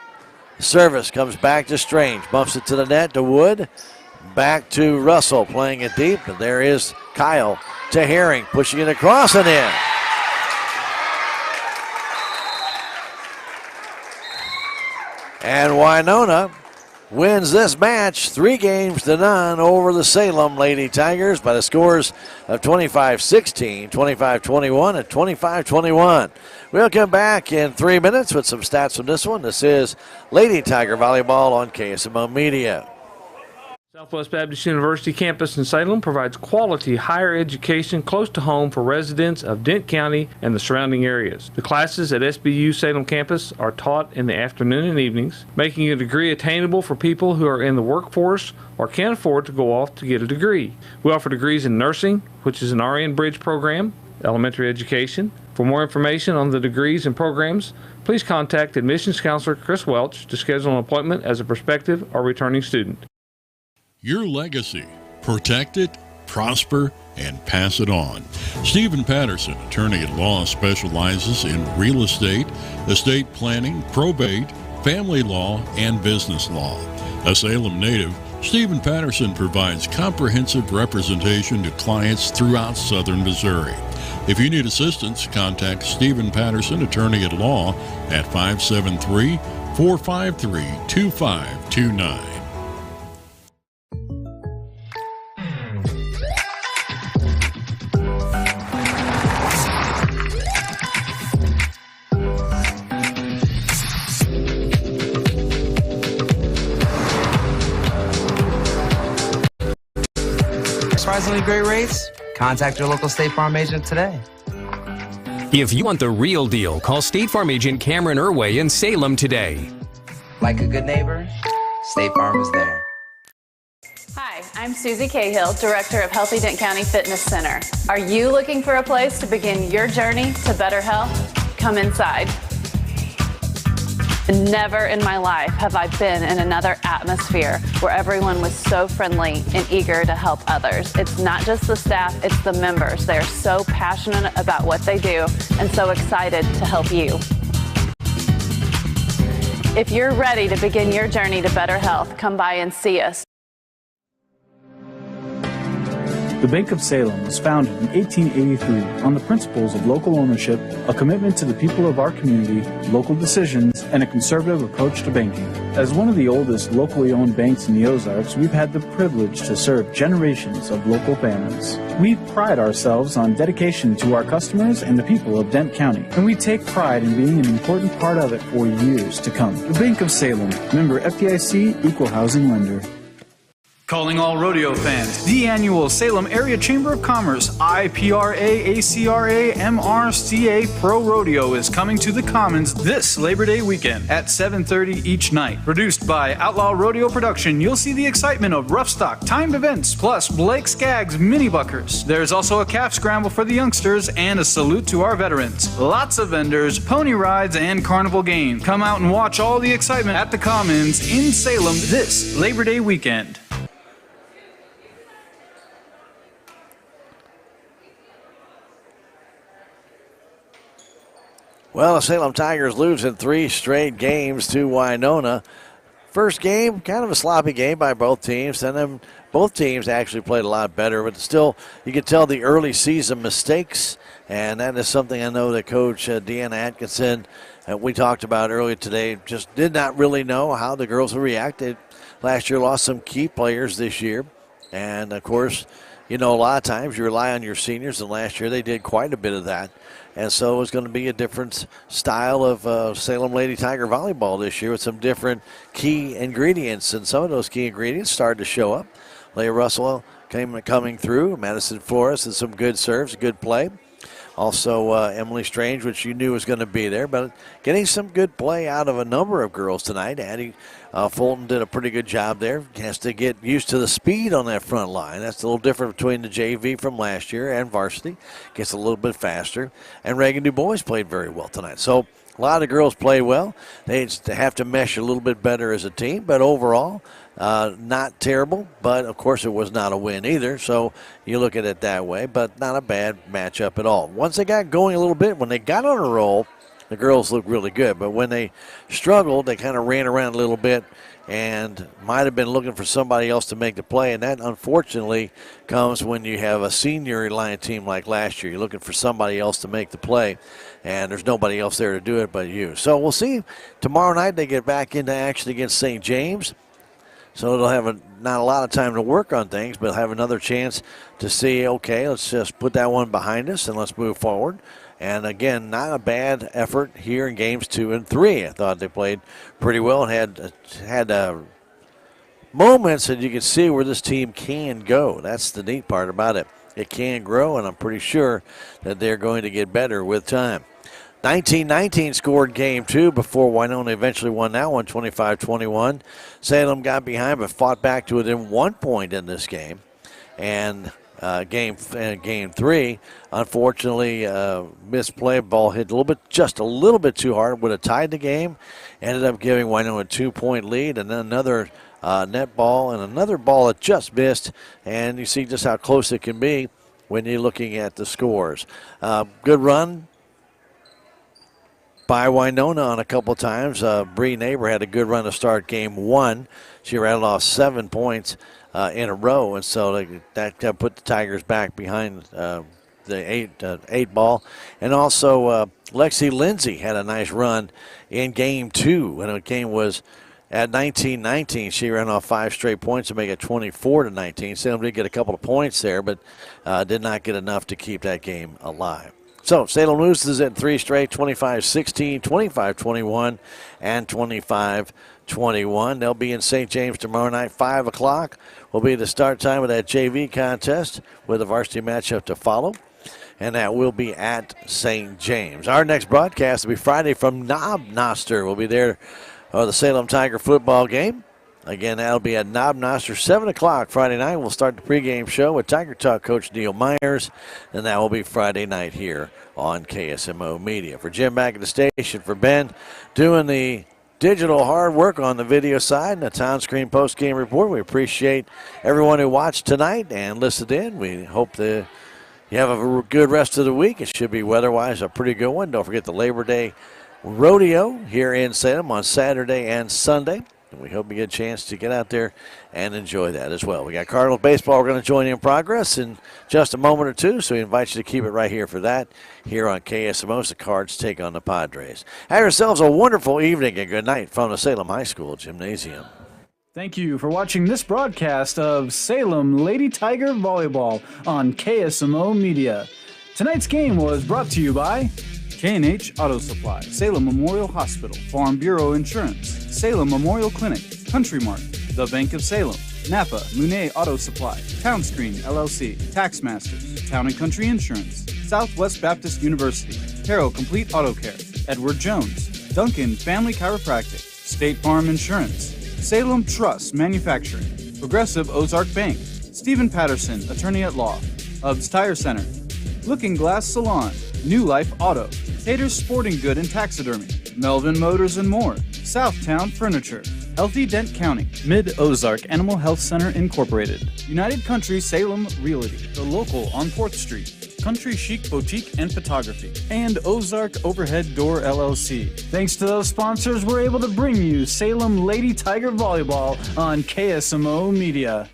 Service comes back to Strange, bumps it to the net to Wood. Back to Russell, playing it deep, and there is Kyle to Herring, pushing it across and in. And Winona wins this match 3-0 over the Salem Lady Tigers by the scores of 25-16, 25-21, and 25-21. We'll come back in 3 minutes with some stats from this one. This is Lady Tiger Volleyball on KSMO Media. Southwest Baptist University campus in Salem provides quality higher education close to home for residents of Dent County and the surrounding areas. The classes at SBU Salem campus are taught in the afternoon and evenings, making a degree attainable for people who are in the workforce or can't afford to go off to get a degree. We offer degrees in nursing, which is an RN Bridge program, elementary education. For more information on the degrees and programs, please contact admissions counselor Chris Welch to schedule an appointment as a prospective or returning student. Your legacy. Protect it, prosper, and pass it on. Stephen Patterson, attorney at law, specializes in real estate planning, probate, family law, and business law. A Salem native, Stephen Patterson provides comprehensive representation to clients throughout southern Missouri. If you need assistance, contact Stephen Patterson, attorney at law, at 573-453-2529. surprisingly great rates? Contact your local State Farm agent today. If you want the real deal, call State Farm agent Cameron Irway in Salem today. Like a good neighbor, State Farm is there. Hi, I'm Susie Cahill, Director of Healthy Dent County Fitness Center. Are you looking for a place to begin your journey to better health? Come inside. Never in my life have I been in another atmosphere where everyone was so friendly and eager to help others. It's not just the staff, it's the members. They are so passionate about what they do and so excited to help you. If you're ready to begin your journey to better health, come by and see us. The Bank of Salem was founded in 1883 on the principles of local ownership, a commitment to the people of our community, local decisions, and a conservative approach to banking. As one of the oldest locally owned banks in the Ozarks, we've had the privilege to serve generations of local families. We pride ourselves on dedication to our customers and the people of Dent County, and we take pride in being an important part of it for years to come. The Bank of Salem, member FDIC, equal housing lender. Calling all rodeo fans. The annual Salem Area Chamber of Commerce IPRA ACRA MRCA Pro Rodeo is coming to the Commons this Labor Day weekend at 7:30 each night. Produced by Outlaw Rodeo Production, you'll see the excitement of rough stock, timed events, plus Blake Skaggs mini buckers. There's also a calf scramble for the youngsters and a salute to our veterans. Lots of vendors, pony rides, and carnival games. Come out and watch all the excitement at the Commons in Salem this Labor Day weekend. Well, the Salem Tigers lose in 3 straight games to Winona. First game, kind of a sloppy game by both teams, and then both teams actually played a lot better, but still, you can tell the early season mistakes, and that is something I know that Coach Deanna Atkinson, we talked about earlier today, just did not really know how the girls would react. They last year lost some key players this year, and of course, you know, a lot of times you rely on your seniors, and last year they did quite a bit of that. And so it's going to be a different style of Salem Lady Tiger volleyball this year with some different key ingredients. And some of those key ingredients started to show up. Leah Russell coming through. Madison Flores and some good serves, good play. Also Emily Strange, which you knew was going to be there. But getting some good play out of a number of girls tonight. Addie Fulton did a pretty good job there. Has to get used to the speed on that front line. That's a little different between the JV from last year and varsity. Gets a little bit faster. And Reagan DuBois played very well tonight. So a lot of girls played well. They have to mesh a little bit better as a team. But overall, not terrible. But, of course, it was not a win either. So you look at it that way. But not a bad matchup at all. Once they got going a little bit, when they got on a roll, the girls looked really good. But when they struggled, they kind of ran around a little bit and might have been looking for somebody else to make the play. And that, unfortunately, comes when you have a senior line team like last year. You're looking for somebody else to make the play, and there's nobody else there to do it but you. So we'll see. Tomorrow night they get back into action against St. James. So they'll have not a lot of time to work on things, but have another chance to see, okay, let's just put that one behind us and let's move forward. And again, not a bad effort here in games 2 and 3. I thought they played pretty well and had moments that you could see where this team can go. That's the neat part about it. It can grow, and I'm pretty sure that they're going to get better with time. 19-19 scored game 2 before Winona eventually won that one, 25-21. Salem got behind but fought back to within 1 point in this game. And game 3, unfortunately, misplay, ball hit just a little bit too hard, would have tied the game, ended up giving Winona a 2-point lead, and then another net ball and another ball that just missed, and you see just how close it can be when you're looking at the scores. Good run by Winona on a couple times. Bree Neighbor had a good run to start game 1. She rattled off 7 points in a row, and so that put the Tigers back behind the 8 ball. And also Lexi Lindsay had a nice run in game 2 when the game was at 19-19. She ran off 5 straight points to make it 24-19. Salem did get a couple of points there, but did not get enough to keep that game alive. So Salem loses in 3 straight, 25-16, 25-21, and 25-21. They'll be in St. James tomorrow night. 5 o'clock will be the start time of that JV contest with a varsity matchup to follow. And that will be at St. James. Our next broadcast will be Friday from Knob Noster. We'll be there for the Salem Tiger football game. Again, that'll be at Knob Noster, 7 o'clock Friday night. We'll start the pregame show with Tiger Talk coach Neil Myers, and that will be Friday night here on KSMO Media. For Jim back at the station, for Ben doing the digital hard work on the video side and the Town Screen post-game report, we appreciate everyone who watched tonight and listened in. We hope that you have a good rest of the week. It should be weather-wise a pretty good one. Don't forget the Labor Day Rodeo here in Salem on Saturday and Sunday. And we hope you get a chance to get out there and enjoy that as well. We got Cardinals baseball. We're going to join in progress in just a moment or two, so we invite you to keep it right here for that here on KSMO as the Cards take on the Padres. Have yourselves a wonderful evening and good night from the Salem High School Gymnasium. Thank you for watching this broadcast of Salem Lady Tiger Volleyball on KSMO Media. Tonight's game was brought to you by K&H Auto Supply, Salem Memorial Hospital, Farm Bureau Insurance, Salem Memorial Clinic, Country Mart, The Bank of Salem, Napa, Munet Auto Supply, Town Screen LLC, Taxmasters, Town & Country Insurance, Southwest Baptist University, Harrow Complete Auto Care, Edward Jones, Duncan Family Chiropractic, State Farm Insurance, Salem Trust Manufacturing, Progressive Ozark Bank, Stephen Patterson, Attorney at Law, Hubs Tire Center, Looking Glass Salon, New Life Auto, Tater's Sporting Good and Taxidermy, Melvin Motors and more, Southtown Furniture, Healthy Dent County, Mid-Ozark Animal Health Center Incorporated, United Country Salem Realty, The Local on 4th Street, Country Chic Boutique and Photography, and Ozark Overhead Door LLC. Thanks to those sponsors, we're able to bring you Salem Lady Tiger Volleyball on KSMO Media.